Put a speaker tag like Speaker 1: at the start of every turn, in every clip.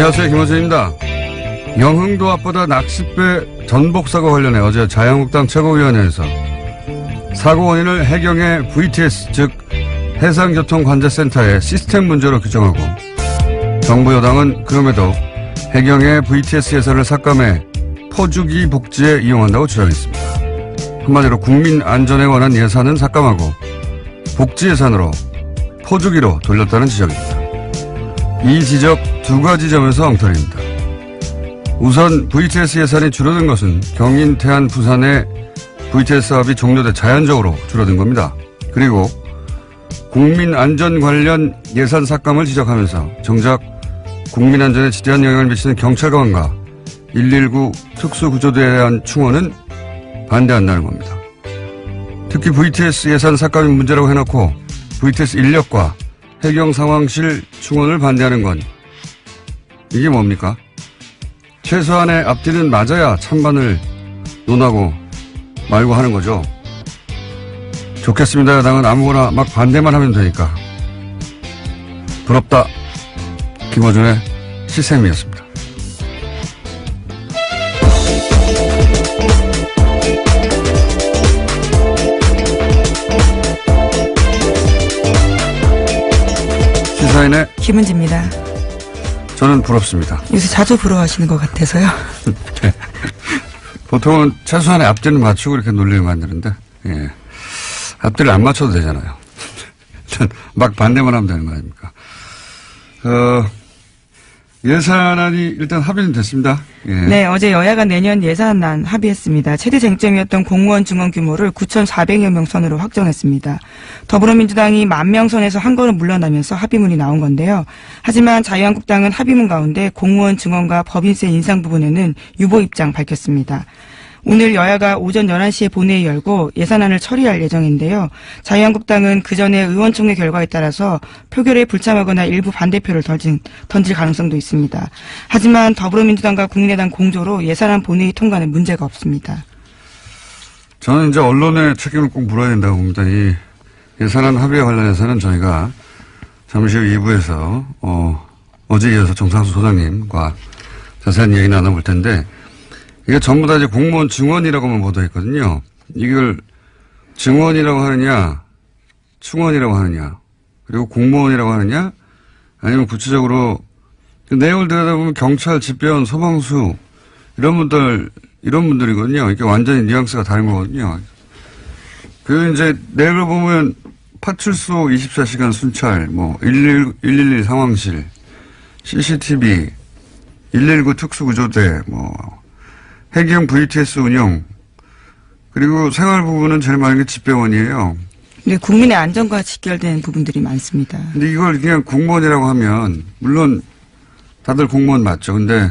Speaker 1: 안녕하세요. 김원준입니다. 영흥도 앞바다 낚싯배 전복사고 관련해 어제 자유한국당 최고위원회에서 사고 원인을 해경의 VTS 즉 해상교통관제센터의 시스템 문제로 규정하고 정부 여당은 그럼에도 해경의 VTS 예산을 삭감해 퍼주기 복지에 이용한다고 주장했습니다. 한마디로 국민 안전에 관한 예산은 삭감하고 복지 예산으로 퍼주기로 돌렸다는 지적입니다. 이 지적 두 가지 점에서 엉터리입니다. 우선 VTS 예산이 줄어든 것은 경인, 태안, 부산의 VTS 사업이 종료돼 자연적으로 줄어든 겁니다. 그리고 국민 안전 관련 예산 삭감을 지적하면서 정작 국민 안전에 지대한 영향을 미치는 경찰관과 119 특수구조대에 대한 충원은 반대한다는 겁니다. 특히 VTS 예산 삭감이 문제라고 해놓고 VTS 인력과 해경 상황실 충원을 반대하는 건 이게 뭡니까? 최소한의 앞뒤는 맞아야 찬반을 논하고 말고 하는 거죠. 좋겠습니다. 여당은 아무거나 막 반대만 하면 되니까. 부럽다. 김어준의 시샘이었습니다. 시사인의
Speaker 2: 김은지입니다.
Speaker 1: 저는 부럽습니다.
Speaker 2: 요새 자주 부러워하시는 것 같아서요.
Speaker 1: 네. 보통은 최소한의 앞뒤는 맞추고 이렇게 논리를 만드는데, 예. 앞뒤를 안 맞춰도 되잖아요. 일단 막 반대만 하면 되는 거 아닙니까? 예산안이 일단 합의는 됐습니다. 예.
Speaker 2: 네, 어제 여야가 내년 예산안 합의했습니다. 최대 쟁점이었던 공무원 증원 규모를 9,400여 명 선으로 확정했습니다. 더불어민주당이 10,000명 선에서 한 걸음 물러나면서 합의문이 나온 건데요. 하지만 자유한국당은 합의문 가운데 공무원 증원과 법인세 인상 부분에는 유보 입장 밝혔습니다. 오늘 여야가 오전 11시에 본회의 열고 예산안을 처리할 예정인데요. 자유한국당은 그 전에 의원총회 결과에 따라서 표결에 불참하거나 일부 반대표를 던질 가능성도 있습니다. 하지만 더불어민주당과 국민의당 공조로 예산안 본회의 통과는 문제가 없습니다.
Speaker 1: 저는 이제 언론의 책임을 꼭 물어야 된다고 봅니다. 이 예산안 합의에 관련해서는 저희가 잠시 후 2부에서 어제 이어서 정상수 소장님과 자세한 얘기 나눠볼 텐데 이게 전부 다 이제 공무원 증원이라고만 보도했거든요. 이걸 증원이라고 하느냐, 충원이라고 하느냐, 그리고 공무원이라고 하느냐, 아니면 구체적으로 그 내용을 들여다보면 경찰, 집배원, 소방수 이런 분들이거든요. 이게 완전히 뉘앙스가 다른 거거든요. 그 이제 내용을 보면 파출소 24시간 순찰, 111 상황실, CCTV, 119 특수구조대, 해경 VTS 운영, 그리고 생활 부분은 제일 많은 게 집배원이에요.
Speaker 2: 네, 국민의 안전과 직결된 부분들이 많습니다.
Speaker 1: 근데 이걸 그냥 공무원이라고 하면, 물론 다들 공무원 맞죠. 근데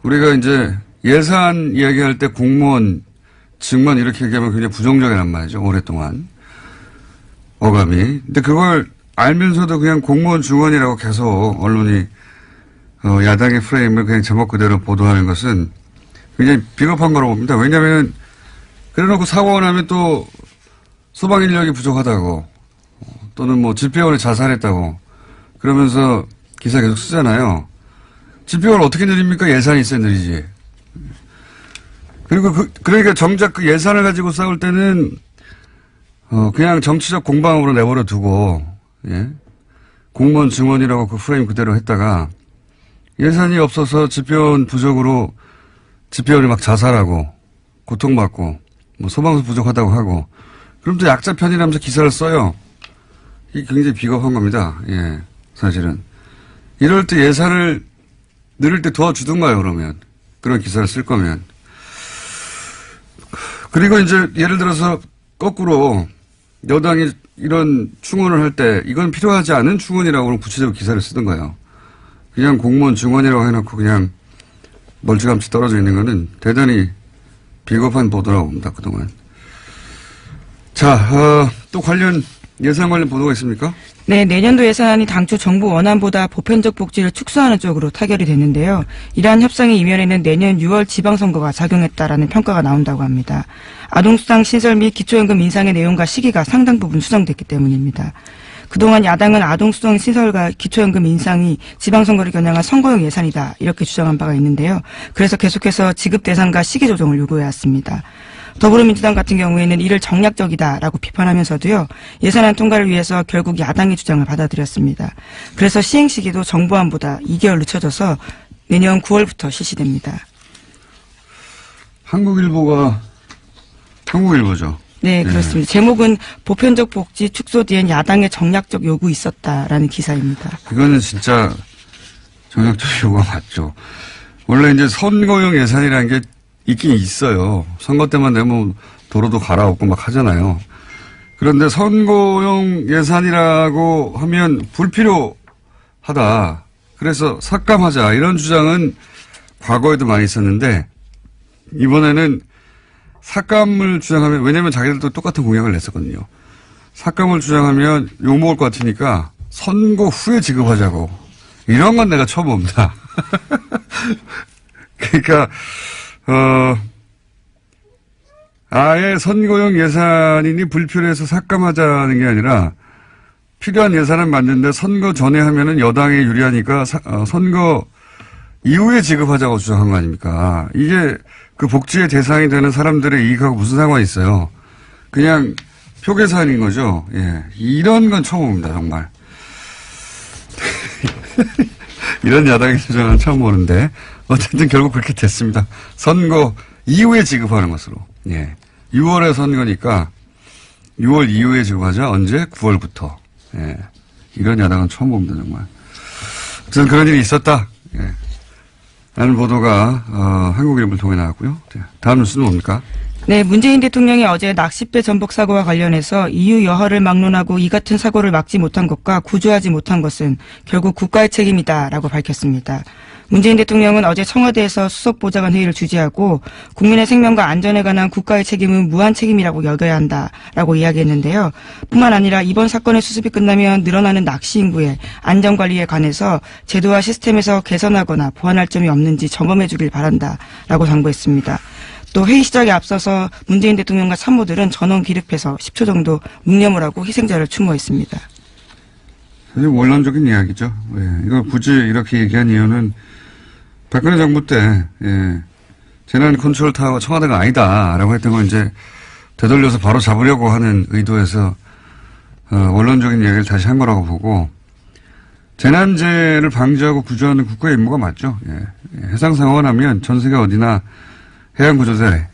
Speaker 1: 우리가 이제 예산 이야기할 때 공무원, 증원 이렇게 얘기하면 굉장히 부정적이란 말이죠. 오랫동안. 어감이. 근데 그걸 알면서도 그냥 공무원 증원이라고 계속 언론이, 야당의 프레임을 그냥 제목 그대로 보도하는 것은 굉장히 비겁한 거라고 봅니다. 왜냐하면 그래놓고 사고가 나면 또 소방 인력이 부족하다고 또는 집배원이 자살했다고 그러면서 기사 계속 쓰잖아요. 집배원 어떻게 늘립니까? 예산이 있어야 늘리지. 그리고 그러니까 정작 그 예산을 가지고 싸울 때는 그냥 정치적 공방으로 내버려 두고 예? 공무원 증원이라고 그 프레임 그대로 했다가 예산이 없어서 집배원 부족으로 집배원이 막 자살하고 고통받고 소방수 부족하다고 하고 그럼 또 약자 편이라면서 기사를 써요. 이게 굉장히 비겁한 겁니다. 예, 사실은. 이럴 때 예산을 늘릴 때 도와주든가요, 그러면. 그런 기사를 쓸 거면. 그리고 이제 예를 들어서 거꾸로 여당이 이런 충원을 할 때 이건 필요하지 않은 충원이라고 구체적으로 기사를 쓰든가요. 그냥 공무원 증원이라고 해놓고 그냥 멀찌감치 떨어져 있는 거는 대단히 비겁한 보도라고 봅니다, 그동안. 자, 또 예산 관련 보도가 있습니까?
Speaker 2: 네, 내년도 예산안이 당초 정부 원안보다 보편적 복지를 축소하는 쪽으로 타결이 됐는데요. 이러한 협상의 이면에는 내년 6월 지방선거가 작용했다라는 평가가 나온다고 합니다. 아동수당 신설 및 기초연금 인상의 내용과 시기가 상당 부분 수정됐기 때문입니다. 그동안 야당은 아동수당 시설과 기초연금 인상이 지방선거를 겨냥한 선거용 예산이다 이렇게 주장한 바가 있는데요. 그래서 계속해서 지급 대상과 시기 조정을 요구해왔습니다. 더불어민주당 같은 경우에는 이를 정략적이다라고 비판하면서도요. 예산안 통과를 위해서 결국 야당의 주장을 받아들였습니다. 그래서 시행 시기도 정부안보다 2개월 늦춰져서 내년 9월부터 실시됩니다.
Speaker 1: 한국일보죠.
Speaker 2: 네, 그렇습니다. 제목은 보편적 복지 축소 뒤엔 야당의 정략적 요구 있었다라는 기사입니다.
Speaker 1: 이거는 진짜 정략적 요구가 맞죠. 원래 이제 선거용 예산이라는 게 있긴 있어요. 선거 때만 되면 도로도 갈아엎고 막 하잖아요. 그런데 선거용 예산이라고 하면 불필요하다. 그래서 삭감하자. 이런 주장은 과거에도 많이 있었는데 이번에는 삭감을 주장하면, 왜냐면 자기들도 똑같은 공약을 냈었거든요. 삭감을 주장하면 욕먹을 것 같으니까 선거 후에 지급하자고. 이런 건 내가 처음 봅니다. 그러니까 아예 선거용 예산이니 불필요해서 삭감하자는 게 아니라 필요한 예산은 맞는데 선거 전에 하면은 여당에 유리하니까 선거 이후에 지급하자고 주장한 거 아닙니까? 이게 그 복지의 대상이 되는 사람들의 이익하고 무슨 상관이 있어요? 그냥 표 계산인 거죠. 예. 이런 건 처음 봅니다, 정말. 이런 야당의 주장은 처음 보는데 어쨌든 결국 그렇게 됐습니다. 선거 이후에 지급하는 것으로. 예. 6월에 선거니까 6월 이후에 지급하자. 언제? 9월부터. 예. 이런 야당은 처음 봅니다, 정말. 어쨌든 그런 일이 있었다. 예. 라는 보도가 한국일보를 통해 나왔고요. 네. 다음 뉴스는 뭡니까?
Speaker 2: 네, 문재인 대통령이 어제 낚싯배 전복 사고와 관련해서 이유 여하를 막론하고 이 같은 사고를 막지 못한 것과 구조하지 못한 것은 결국 국가의 책임이다라고 밝혔습니다. 문재인 대통령은 어제 청와대에서 수석보좌관 회의를 주재하고 국민의 생명과 안전에 관한 국가의 책임은 무한 책임이라고 여겨야 한다라고 이야기했는데요. 뿐만 아니라 이번 사건의 수습이 끝나면 늘어나는 낚시 인구의 안전관리에 관해서 제도와 시스템에서 개선하거나 보완할 점이 없는지 점검해 주길 바란다라고 당부했습니다. 또 회의 시작에 앞서서 문재인 대통령과 참모들은 전원 기립해서 10초 정도 묵념을 하고 희생자를 추모했습니다.
Speaker 1: 사실 원론적인 이야기죠. 예. 이걸 굳이 이렇게 얘기한 이유는 박근혜 정부 때 재난 컨트롤 타워가 청와대가 아니다라고 했던 걸 이제 되돌려서 바로 잡으려고 하는 의도에서 원론적인 이야기를 다시 한 거라고 보고 재난재해를 방지하고 구조하는 국가의 임무가 맞죠. 예. 해상 상황이 나면 전 세계 어디나 해양구조대,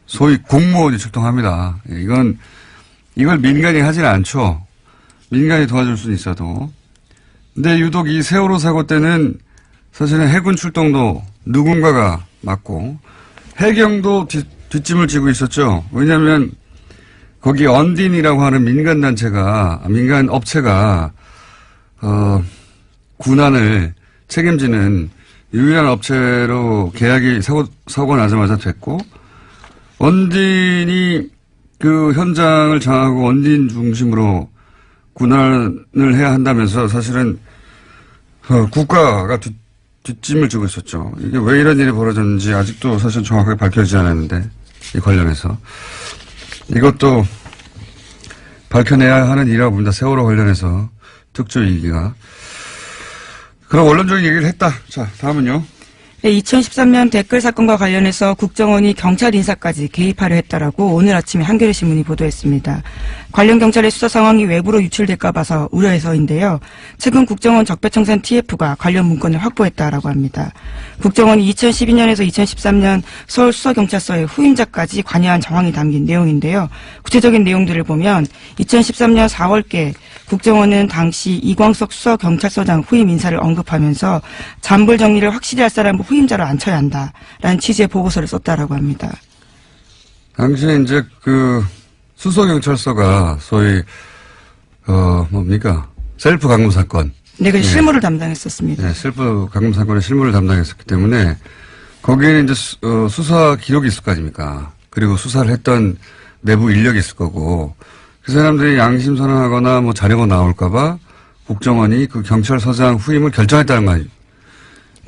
Speaker 1: 소위 공무원이 출동합니다. 이걸 민간이 하진 않죠. 민간이 도와줄 수는 있어도. 근데 유독 이 세월호 사고 때는 사실은 해군 출동도 누군가가 맡고 해경도 뒷짐을 지고 있었죠. 왜냐하면 거기 언딘이라고 하는 민간 업체가 군안을 책임지는 유일한 업체로 계약이 사고가 나자마자 됐고 언딘이 그 현장을 장악하고 언딘 중심으로 군안을 해야 한다면서 사실은 국가가 뒷짐을 지고 있었죠. 이게 왜 이런 일이 벌어졌는지 아직도 사실 정확하게 밝혀지지 않았는데 이 관련해서 이것도 밝혀내야 하는 일이라고 봅니다. 세월호 관련해서 특조위기가. 그럼 원론적인 얘기를 했다. 자, 다음은요.
Speaker 2: 네, 2013년 댓글 사건과 관련해서 국정원이 경찰 인사까지 개입하려 했다라고 오늘 아침에 한겨레신문이 보도했습니다. 관련 경찰의 수사 상황이 외부로 유출될까 봐서 우려해서인데요. 최근 국정원 적폐청산 TF가 관련 문건을 확보했다라고 합니다. 국정원이 2012년에서 2013년 서울수서경찰서의 후임자까지 관여한 정황이 담긴 내용인데요. 구체적인 내용들을 보면 2013년 4월께 국정원은 당시 이광석 수서경찰서장 후임 인사를 언급하면서 잔불 정리를 확실히 할 사람을 후임자로 앉혀야 한다라는 취지의 보고서를 썼다라고 합니다.
Speaker 1: 당시에 이제 그 수서경찰서가 소위 셀프 강금 사건.
Speaker 2: 네, 그 실무를 담당했었습니다.
Speaker 1: 네, 셀프 강금 사건의 실무를 담당했었기 때문에 거기에는 이제 수사 기록이 있을 거 아닙니까? 그리고 수사를 했던 내부 인력이 있을 거고 그 사람들이 양심 선언하거나 뭐 자료가 나올까봐 국정원이 그 경찰서장 후임을 결정했다는 거 아니에요?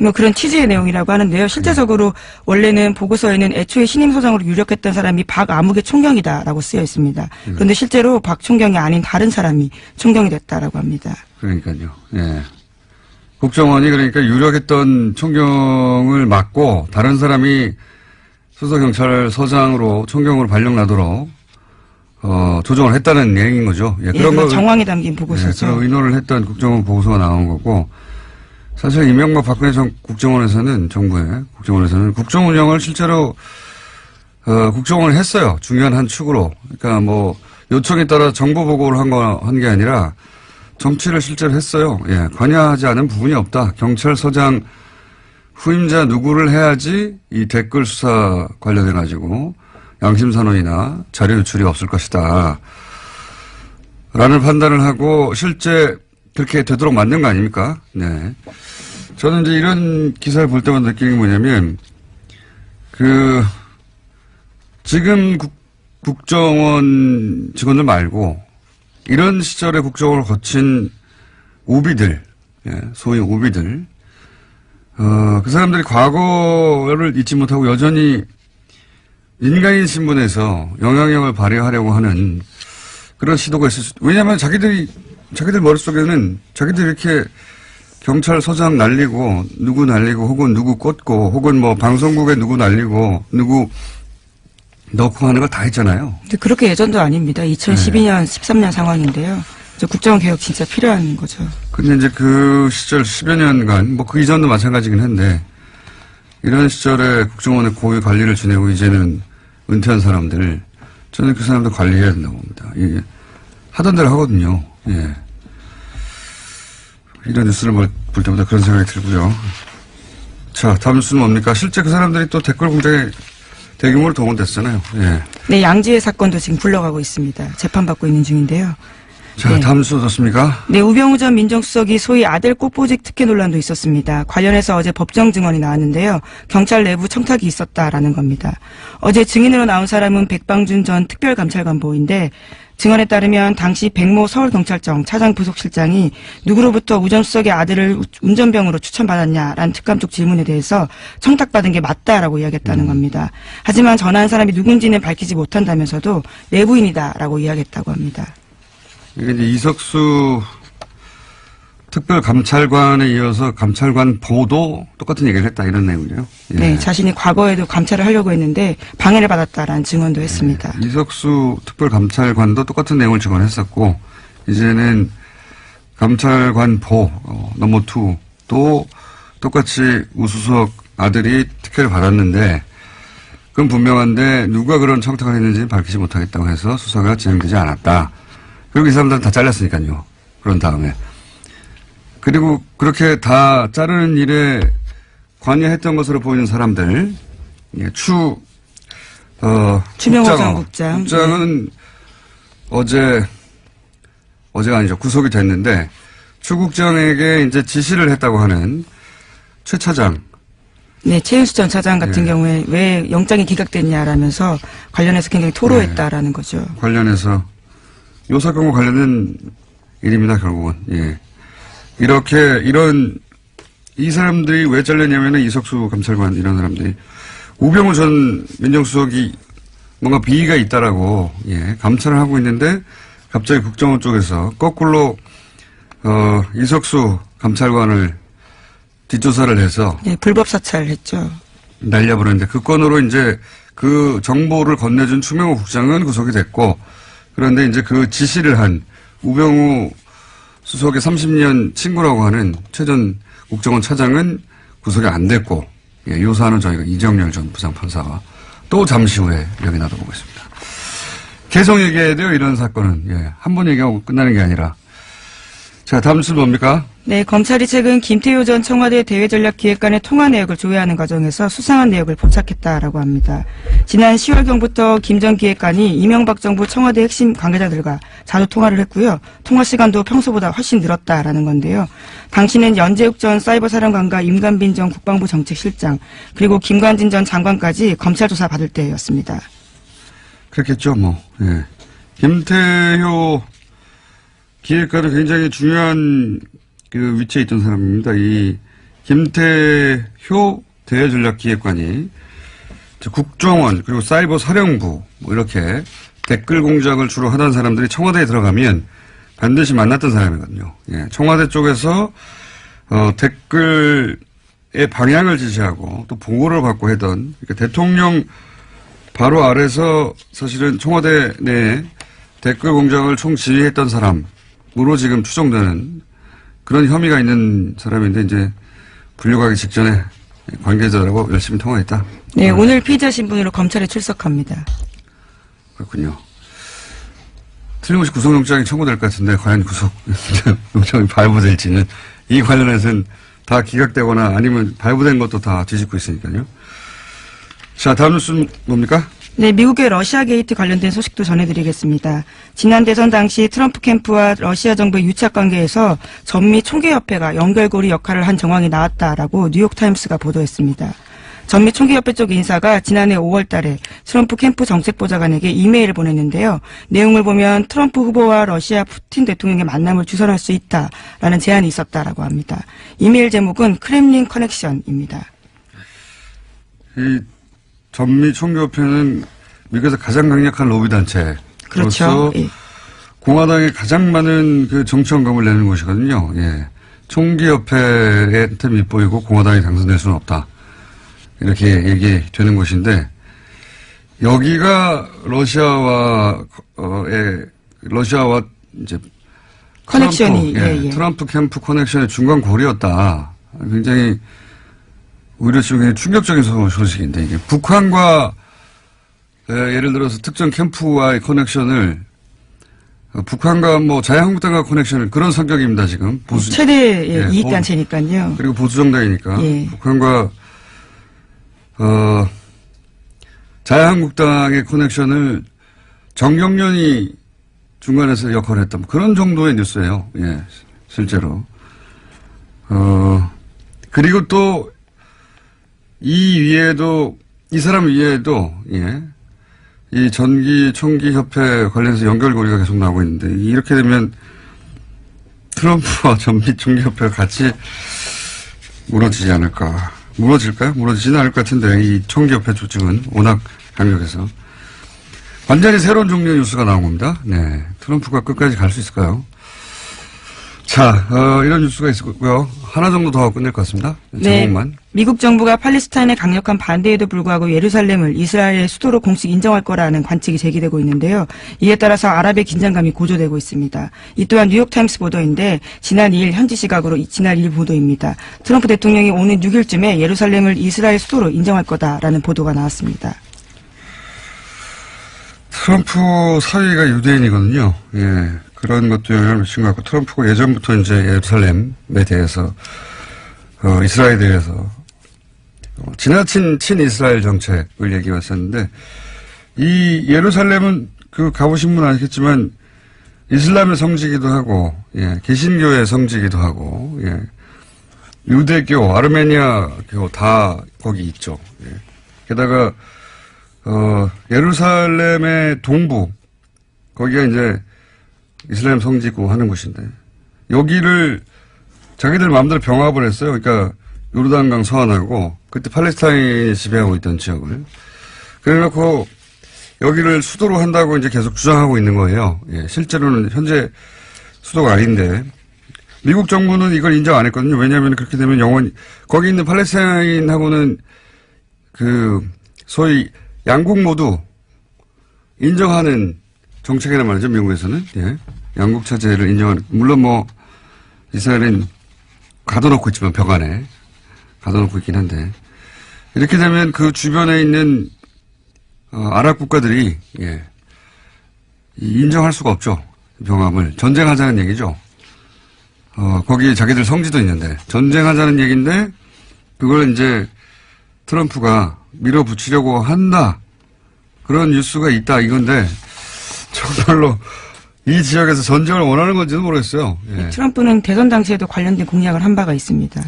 Speaker 2: 뭐 그런 취지의 내용이라고 하는데요. 실제적으로 원래는 보고서에는 애초에 신임 소장으로 유력했던 사람이 박아무개 총경이다라고 쓰여 있습니다. 그런데 실제로 박 총경이 아닌 다른 사람이 총경이 됐다라고 합니다.
Speaker 1: 그러니까요. 예. 국정원이 그러니까 유력했던 총경을 맡고 다른 사람이 수서경찰서장으로 총경으로 발령나도록 조정을 했다는 얘기인 거죠. 예,
Speaker 2: 그런 거 정황이 담긴 보고서죠.
Speaker 1: 예, 그런 의논을 했던 국정원 보고서가 나온 거고 사실 이명박 박근혜 국정원에서는 정부의 국정원에서는 국정 운영을 실제로 국정원을 했어요. 중요한 한 축으로. 그러니까 뭐 요청에 따라 정보 보고를 한 게 아니라 정치를 실제로 했어요. 예, 관여하지 않은 부분이 없다. 경찰서장 후임자 누구를 해야지 이 댓글 수사 관련해 가지고 양심선언이나 자료 유출이 없을 것이다. 라는 판단을 하고 실제 그렇게 되도록 만든 거 아닙니까? 네. 저는 이제 이런 기사를 볼 때마다 느끼는 게 뭐냐면 지금 국정원 직원들 말고 이런 시절에 국정원을 거친 오비들, 예, 소위 오비들, 그 사람들이 과거를 잊지 못하고 여전히 인간인 신분에서 영향력을 발휘하려고 하는 그런 시도가 있을 수, 왜냐하면 자기들 머릿속에는 자기들 이렇게 경찰서장 날리고, 누구 날리고, 혹은 누구 꽂고, 혹은 뭐 방송국에 누구 날리고, 누구 넣고 하는 걸 다 했잖아요.
Speaker 2: 근데 그렇게 예전도 아닙니다. 2012년, 13년 상황인데요. 국정원 개혁 진짜 필요한 거죠.
Speaker 1: 근데 이제 그 시절 10여 년간, 뭐 그 이전도 마찬가지긴 한데, 이런 시절에 국정원의 고위 관리를 지내고 이제는 은퇴한 사람들, 저는 그 사람들 관리해야 된다고 봅니다. 예. 하던 대로 하거든요. 예. 이런 뉴스를 볼 때마다 그런 생각이 들고요. 자, 다음 뉴스는 뭡니까? 실제 그 사람들이 또 댓글 공작에 대규모로 동원됐잖아요. 예.
Speaker 2: 네, 양지의 사건도 지금 굴러가고 있습니다. 재판받고 있는 중인데요.
Speaker 1: 자,
Speaker 2: 네.
Speaker 1: 다음 뉴스 어떻습니까?
Speaker 2: 네, 우병우 전 민정수석이 소위 아들 꽃보직 특혜 논란도 있었습니다. 관련해서 어제 법정 증언이 나왔는데요. 경찰 내부 청탁이 있었다라는 겁니다. 어제 증인으로 나온 사람은 백방준 전 특별감찰관보인데 증언에 따르면 당시 백모 서울경찰청 차장 부속실장이 누구로부터 우 전 수석의 아들을 운전병으로 추천받았냐라는 특감 쪽 질문에 대해서 청탁받은 게 맞다라고 이야기했다는 겁니다. 하지만 전화한 사람이 누군지는 밝히지 못한다면서도 내부인이다라고 이야기했다고 합니다.
Speaker 1: 이게 이제 이석수 특별감찰관에 이어서 감찰관 보도 똑같은 얘기를 했다 이런 내용이에요. 예.
Speaker 2: 네, 자신이 과거에도 감찰을 하려고 했는데 방해를 받았다라는 증언도 했습니다.
Speaker 1: 이석수 특별감찰관도 똑같은 내용을 증언했었고 이제는 감찰관 넘버 2도 똑같이 우수석 아들이 특혜를 받았는데 그건 분명한데 누가 그런 청탁을 했는지는 밝히지 못하겠다고 해서 수사가 진행되지 않았다. 그리고 이 사람들은 다 잘렸으니까요. 그런 다음에. 그리고 그렇게 다 자르는 일에 관여했던 것으로 보이는 사람들, 예,
Speaker 2: 추명호 전 국장.
Speaker 1: 국장은 어제가 아니죠. 구속이 됐는데, 추 국장에게 이제 지시를 했다고 하는 최 차장.
Speaker 2: 네, 최윤수 전 차장 같은 경우에 왜 영장이 기각됐냐라면서 관련해서 굉장히 토로했다라는 거죠.
Speaker 1: 관련해서. 요 사건과 관련된 일입니다, 결국은. 예. 이 사람들이 왜 잘렸냐면은 이석수 감찰관 이런 사람들이 우병우 전 민정수석이 뭔가 비위가 있다라고, 예, 감찰을 하고 있는데 갑자기 국정원 쪽에서 거꾸로, 이석수 감찰관을 뒷조사를 해서.
Speaker 2: 네, 불법 사찰을 했죠.
Speaker 1: 날려버렸는데 그 건으로 이제 그 정보를 건네준 추명호 국장은 구속이 됐고 그런데 이제 그 지시를 한 우병우 수석의 30년 친구라고 하는 최 전 국정원 차장은 구속이 안 됐고, 예, 이 사안은 저희가 이정열 전 부장판사가 또 잠시 후에 여기 놔둬보겠습니다. 계속 얘기해야 돼요, 이런 사건은. 예, 한 번 얘기하고 끝나는 게 아니라. 자, 다음 뉴스는 뭡니까?
Speaker 2: 네, 검찰이 최근 김태효 전 청와대 대외전략기획관의 통화 내역을 조회하는 과정에서 수상한 내역을 포착했다라고 합니다. 지난 10월경부터 김 전 기획관이 이명박 정부 청와대 핵심 관계자들과 자주 통화를 했고요. 통화 시간도 평소보다 훨씬 늘었다라는 건데요. 당시는 연재욱 전 사이버사령관과 임관빈 전 국방부 정책실장 그리고 김관진 전 장관까지 검찰 조사 받을 때였습니다.
Speaker 1: 그렇겠죠, 뭐. 예. 김태효 기획관은 굉장히 중요한 그 위치에 있던 사람입니다. 이 김태효 대외전략기획관이 국정원 그리고 사이버 사령부 뭐 이렇게 댓글 공작을 주로 하던 사람들이 청와대에 들어가면 반드시 만났던 사람이거든요. 예, 청와대 쪽에서 댓글의 방향을 지시하고 또 보고를 받고 했던 그러니까 대통령 바로 아래서 사실은 청와대 내에 댓글 공작을 총지휘했던 사람으로 지금 추정되는 그런 혐의가 있는 사람인데 이제 분류가기 직전에 관계자들하고 열심히 통화했다.
Speaker 2: 네, 오늘 피의자 신분으로 검찰에 출석합니다.
Speaker 1: 그렇군요. 틀림없이 구속영장이 청구될 것 같은데 과연 구속영장이 발부될지는 이 관련해서는 다 기각되거나 아니면 발부된 것도 다 뒤집고 있으니까요. 자, 다음 뉴스는 뭡니까?
Speaker 2: 네, 미국의 러시아 게이트 관련된 소식도 전해드리겠습니다. 지난 대선 당시 트럼프 캠프와 러시아 정부의 유착 관계에서 전미 총계협회가 연결고리 역할을 한 정황이 나왔다라고 뉴욕타임스가 보도했습니다. 전미 총계협회 쪽 인사가 지난해 5월 달에 트럼프 캠프 정책보좌관에게 이메일을 보냈는데요. 내용을 보면 트럼프 후보와 러시아 푸틴 대통령의 만남을 주선할 수 있다라는 제안이 있었다라고 합니다. 이메일 제목은 크렘린 커넥션입니다.
Speaker 1: 이 전미 총계협회는 미국에서 가장 강력한 로비단체.
Speaker 2: 그렇죠. 예.
Speaker 1: 공화당에 가장 많은 그 정치원금을 내는 곳이거든요. 예. 총기협회한테 밑보이고 공화당이 당선될 수는 없다. 이렇게 얘기되는 곳인데, 여기가 러시아와 이제
Speaker 2: 커넥션이,
Speaker 1: 트럼프 캠프 커넥션의 중간 고리였다. 굉장히 오히려 지금 충격적인 소식인데, 이게 북한과 예를 들어서 특정 캠프와의 커넥션을 북한과 뭐 자유한국당과 커넥션을 그런 성격입니다, 지금.
Speaker 2: 최대 이익단체니까요.
Speaker 1: 그리고 보수정당이니까. 북한과 자유한국당의 커넥션을 정경련이 중간에서 역할을 했다. 그런 정도의 뉴스예요. 예, 실제로. 그리고 또 이 사람 위에도, 예, 이 총기협회 관련해서 연결고리가 계속 나오고 있는데, 이렇게 되면 트럼프와 전미 총기협회가 같이 무너지지 않을까. 무너질까요? 무너지지는 않을 것 같은데, 이 총기협회 조직은 워낙 강력해서. 완전히 새로운 종류의 뉴스가 나온 겁니다. 네. 트럼프가 끝까지 갈 수 있을까요? 자, 이런 뉴스가 있었고요. 하나 정도 더 하고 끝낼 것 같습니다. 제목만.
Speaker 2: 네. 미국 정부가 팔레스타인의 강력한 반대에도 불구하고 예루살렘을 이스라엘의 수도로 공식 인정할 거라는 관측이 제기되고 있는데요. 이에 따라서 아랍의 긴장감이 고조되고 있습니다. 이 또한 뉴욕타임스 보도인데 지난 2일 현지 시각으로 지난 2일 보도입니다. 트럼프 대통령이 오는 6일쯤에 예루살렘을 이스라엘 수도로 인정할 거다라는 보도가 나왔습니다.
Speaker 1: 트럼프 사위가 유대인이거든요. 예. 그런 것도 영향을 미친 것 같고, 트럼프가 예전부터 이제 예루살렘에 대해서, 이스라엘에 대해서, 지나친 친이스라엘 정책을 얘기해 왔었는데, 이 예루살렘은 가보신 분 아시겠지만, 이슬람의 성지기도 하고, 예, 개신교의 성지기도 하고, 예, 유대교, 아르메니아교 다 거기 있죠. 예. 게다가, 예루살렘의 동부, 거기가 이제, 이슬람 성지고 하는 곳인데 여기를 자기들 마음대로 병합을 했어요. 그러니까 요르단강 서안하고 그때 팔레스타인이 지배하고 있던 지역을 그래놓고 여기를 수도로 한다고 이제 계속 주장하고 있는 거예요. 예, 실제로는 현재 수도가 아닌데 미국 정부는 이걸 인정 안 했거든요. 왜냐하면 그렇게 되면 영원히 거기 있는 팔레스타인하고는 소위 양국 모두 인정하는 정책이란 말이죠, 미국에서는. 예. 양국 차제를 인정하는, 물론 뭐, 이스라엘은 가둬놓고 있지만, 벽 안에. 가둬놓고 있긴 한데. 이렇게 되면 그 주변에 있는, 아랍 국가들이, 예. 인정할 수가 없죠. 병합을. 전쟁하자는 얘기죠. 거기에 자기들 성지도 있는데, 전쟁하자는 얘기인데, 그걸 이제 트럼프가 밀어붙이려고 한다. 그런 뉴스가 있다, 이건데, 정말로 이 지역에서 전쟁을 원하는 건지도 모르겠어요. 예.
Speaker 2: 트럼프는 대선 당시에도 관련된 공약을 한 바가 있습니다.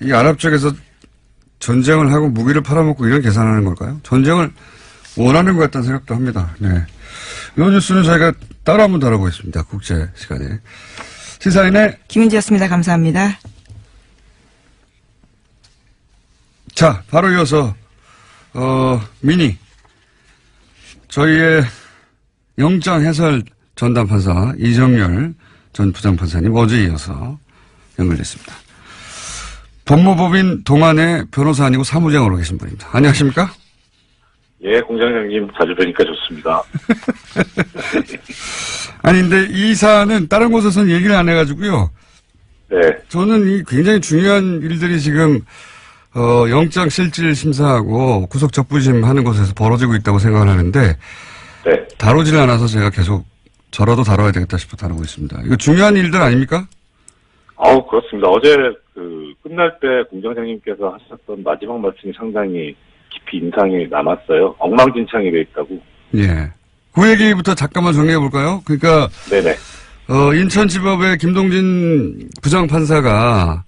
Speaker 1: 이 아랍 쪽에서 전쟁을 하고 무기를 팔아먹고 이런 계산하는 걸까요? 전쟁을 원하는 것 같다는 생각도 합니다. 네. 이 뉴스는 저희가 따로 한번 다뤄보겠습니다. 국제 시간에. 시사인의
Speaker 2: 김은지였습니다. 감사합니다.
Speaker 1: 자, 바로 이어서 미니 저희의 영장 해설 전담 판사 이정열 전 부장판사님 어제 이어서 연결됐습니다. 법무법인 동안의 변호사 아니고 사무장으로 계신 분입니다. 안녕하십니까?
Speaker 3: 예, 공장장님 자주 뵈니까 좋습니다.
Speaker 1: 아니 근데 이 사안은 다른 곳에서는 얘기를 안 해가지고요.
Speaker 3: 네,
Speaker 1: 저는 이 굉장히 중요한 일들이 지금 영장 실질 심사하고 구속 적부심 하는 곳에서 벌어지고 있다고 생각을 하는데
Speaker 3: 네.
Speaker 1: 다루질 않아서 제가 계속 저라도 다뤄야 되겠다 싶어 다루고 있습니다. 이거 중요한 일들 아닙니까?
Speaker 3: 그렇습니다. 어제 끝날 때 공장장님께서 하셨던 마지막 말씀이 상당히 깊이 인상이 남았어요. 엉망진창이 돼 있다고.
Speaker 1: 예. 그 얘기부터 잠깐만 정리해 볼까요? 그러니까
Speaker 3: 네네.
Speaker 1: 인천지법의 김동진 부장판사가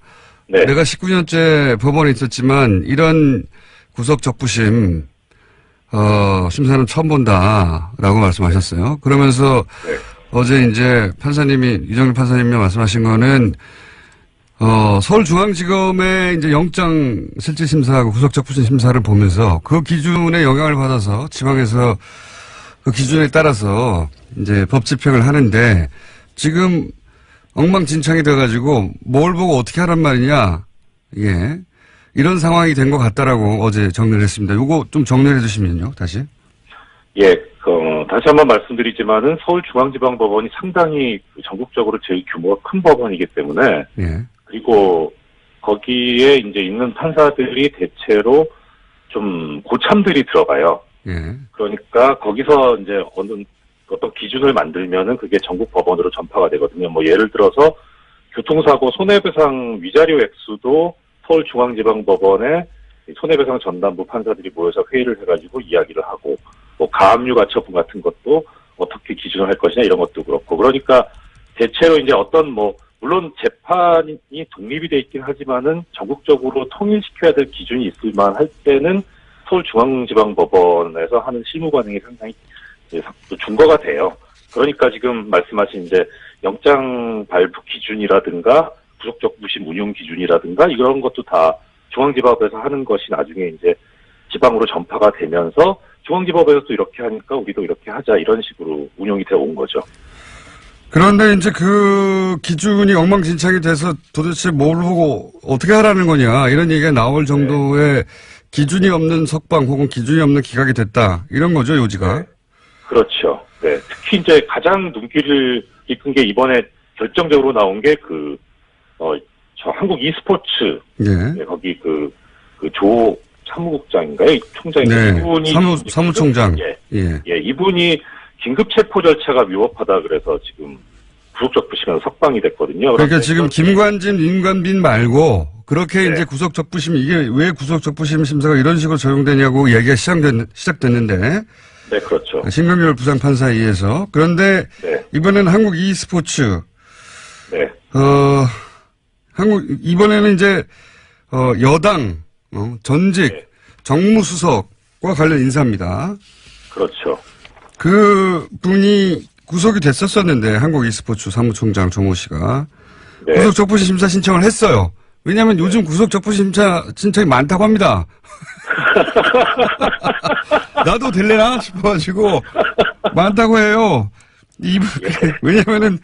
Speaker 3: 네.
Speaker 1: 내가 19년째 법원에 있었지만 이런 구속 적부심 심사는 처음 본다라고 말씀하셨어요. 그러면서
Speaker 3: 네.
Speaker 1: 어제 이제 판사님이 이정일 판사님이 말씀하신 거는 서울중앙지검의 이제 영장 실질 심사하고 구속 적부심 심사를 보면서 그 기준에 영향을 받아서 지방에서 그 기준에 따라서 이제 법 집행을 하는데 지금 엉망진창이 돼가지고 뭘 보고 어떻게 하란 말이냐. 예. 이런 상황이 된 것 같다라고 어제 정리를 했습니다. 요거 좀 정리해 주시면요, 다시.
Speaker 3: 예, 다시 한번 말씀드리지만은 서울중앙지방법원이 상당히 전국적으로 제일 규모가 큰 법원이기 때문에
Speaker 1: 예.
Speaker 3: 그리고 거기에 이제 있는 판사들이 대체로 좀 고참들이 들어가요.
Speaker 1: 예.
Speaker 3: 그러니까 거기서 이제 어떤 기준을 만들면은 그게 전국 법원으로 전파가 되거든요. 뭐 예를 들어서 교통사고 손해배상 위자료 액수도 서울중앙지방법원에 손해배상 전담부 판사들이 모여서 회의를 해가지고 이야기를 하고 뭐 가압류 가처분 같은 것도 어떻게 기준을 할 것이냐 이런 것도 그렇고 그러니까 대체로 이제 물론 재판이 독립이 돼 있긴 하지만은 전국적으로 통일시켜야 될 기준이 있을 만할 때는 서울중앙지방법원에서 하는 실무 관행이 상당히 준거가 돼요. 그러니까 지금 말씀하신 이제 영장 발부 기준이라든가 구속적부심 운용 기준이라든가 이런 것도 다 중앙지법에서 하는 것이 나중에 이제 지방으로 전파가 되면서 중앙지법에서 또 이렇게 하니까 우리도 이렇게 하자 이런 식으로 운용이 되어 온 거죠.
Speaker 1: 그런데 이제 그 기준이 엉망진창이 돼서 도대체 뭘 보고 어떻게 하라는 거냐 이런 얘기가 나올 정도의 기준이 없는 석방 혹은 기준이 없는 기각이 됐다 이런 거죠 요지가.
Speaker 3: 네. 그렇죠. 네. 특히 이제 가장 눈길을 이끈 게 이번에 결정적으로 나온 게 저 한국 e스포츠.
Speaker 1: 예.
Speaker 3: 네, 거기 조 사무국장인가요? 총장인가요?
Speaker 1: 네.
Speaker 3: 이분이
Speaker 1: 사무총장.
Speaker 3: 예, 이분이 긴급 체포 절차가 위법하다 그래서 지금 구속적부심에서 석방이 됐거든요.
Speaker 1: 그러니까 지금 김관진, 임관빈 말고 그렇게
Speaker 3: 네.
Speaker 1: 이제 구속적부심 이게 왜 구속적부심 심사가 이런 식으로 적용되냐고 얘기가 시작됐는데.
Speaker 3: 네, 그렇죠.
Speaker 1: 신경열 부장판사에 의해서. 그런데
Speaker 3: 네.
Speaker 1: 이번에는 한국 e스포츠.
Speaker 3: 네.
Speaker 1: 이번에는 이제 여당 전직
Speaker 3: 네.
Speaker 1: 정무수석과 관련 인사입니다.
Speaker 3: 그렇죠.
Speaker 1: 그 분이 구속이 됐었었는데 한국 e스포츠 사무총장 정호 씨가
Speaker 3: 네.
Speaker 1: 구속적부심 심사 신청을 했어요. 왜냐하면 요즘 구속적부심 심사 신청이 많다고 합니다. 나도 될래나 싶어가지고 많다고 해요. 왜냐면은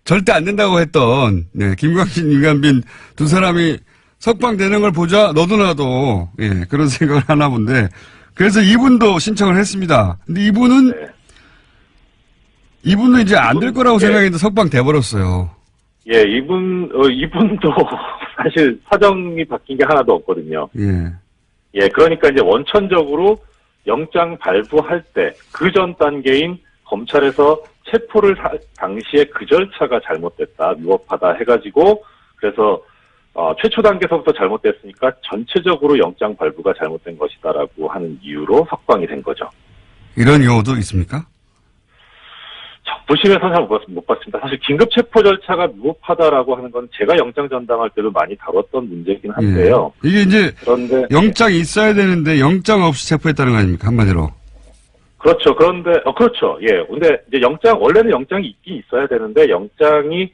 Speaker 1: 절대 안 된다고 했던 김광진, 임관빈 두 사람이 석방되는 걸 보자 너도 나도 그런 생각을 하나 본데 그래서 이분도 신청을 했습니다. 근데 이분은 이제 안 될 거라고 생각했는데 석방돼 버렸어요.
Speaker 3: 예, 이분도 사실 사정이 바뀐 게 하나도 없거든요. 예, 그러니까 이제 원천적으로 영장 발부할 때 그 전 단계인 검찰에서 체포를 당시에 그 절차가 잘못됐다, 위법하다 해가지고 그래서 최초 단계서부터 잘못됐으니까 전체적으로 영장 발부가 잘못된 것이다라고 하는 이유로 석방이 된 거죠.
Speaker 1: 이런 경우도 있습니까?
Speaker 3: 적부심에서 잘 못 봤습니다. 사실 긴급 체포 절차가 위법하다라고 하는 건 제가 영장 전담할 때도 많이 다뤘던 문제이긴 한데요.
Speaker 1: 이게 이제
Speaker 3: 그런데
Speaker 1: 영장이 있어야 되는데 영장 없이 체포했다는 거 아닙니까? 한마디로.
Speaker 3: 그렇죠. 그런데, 그렇죠. 예. 근데 이제 원래는 영장이 있긴 있어야 되는데, 영장을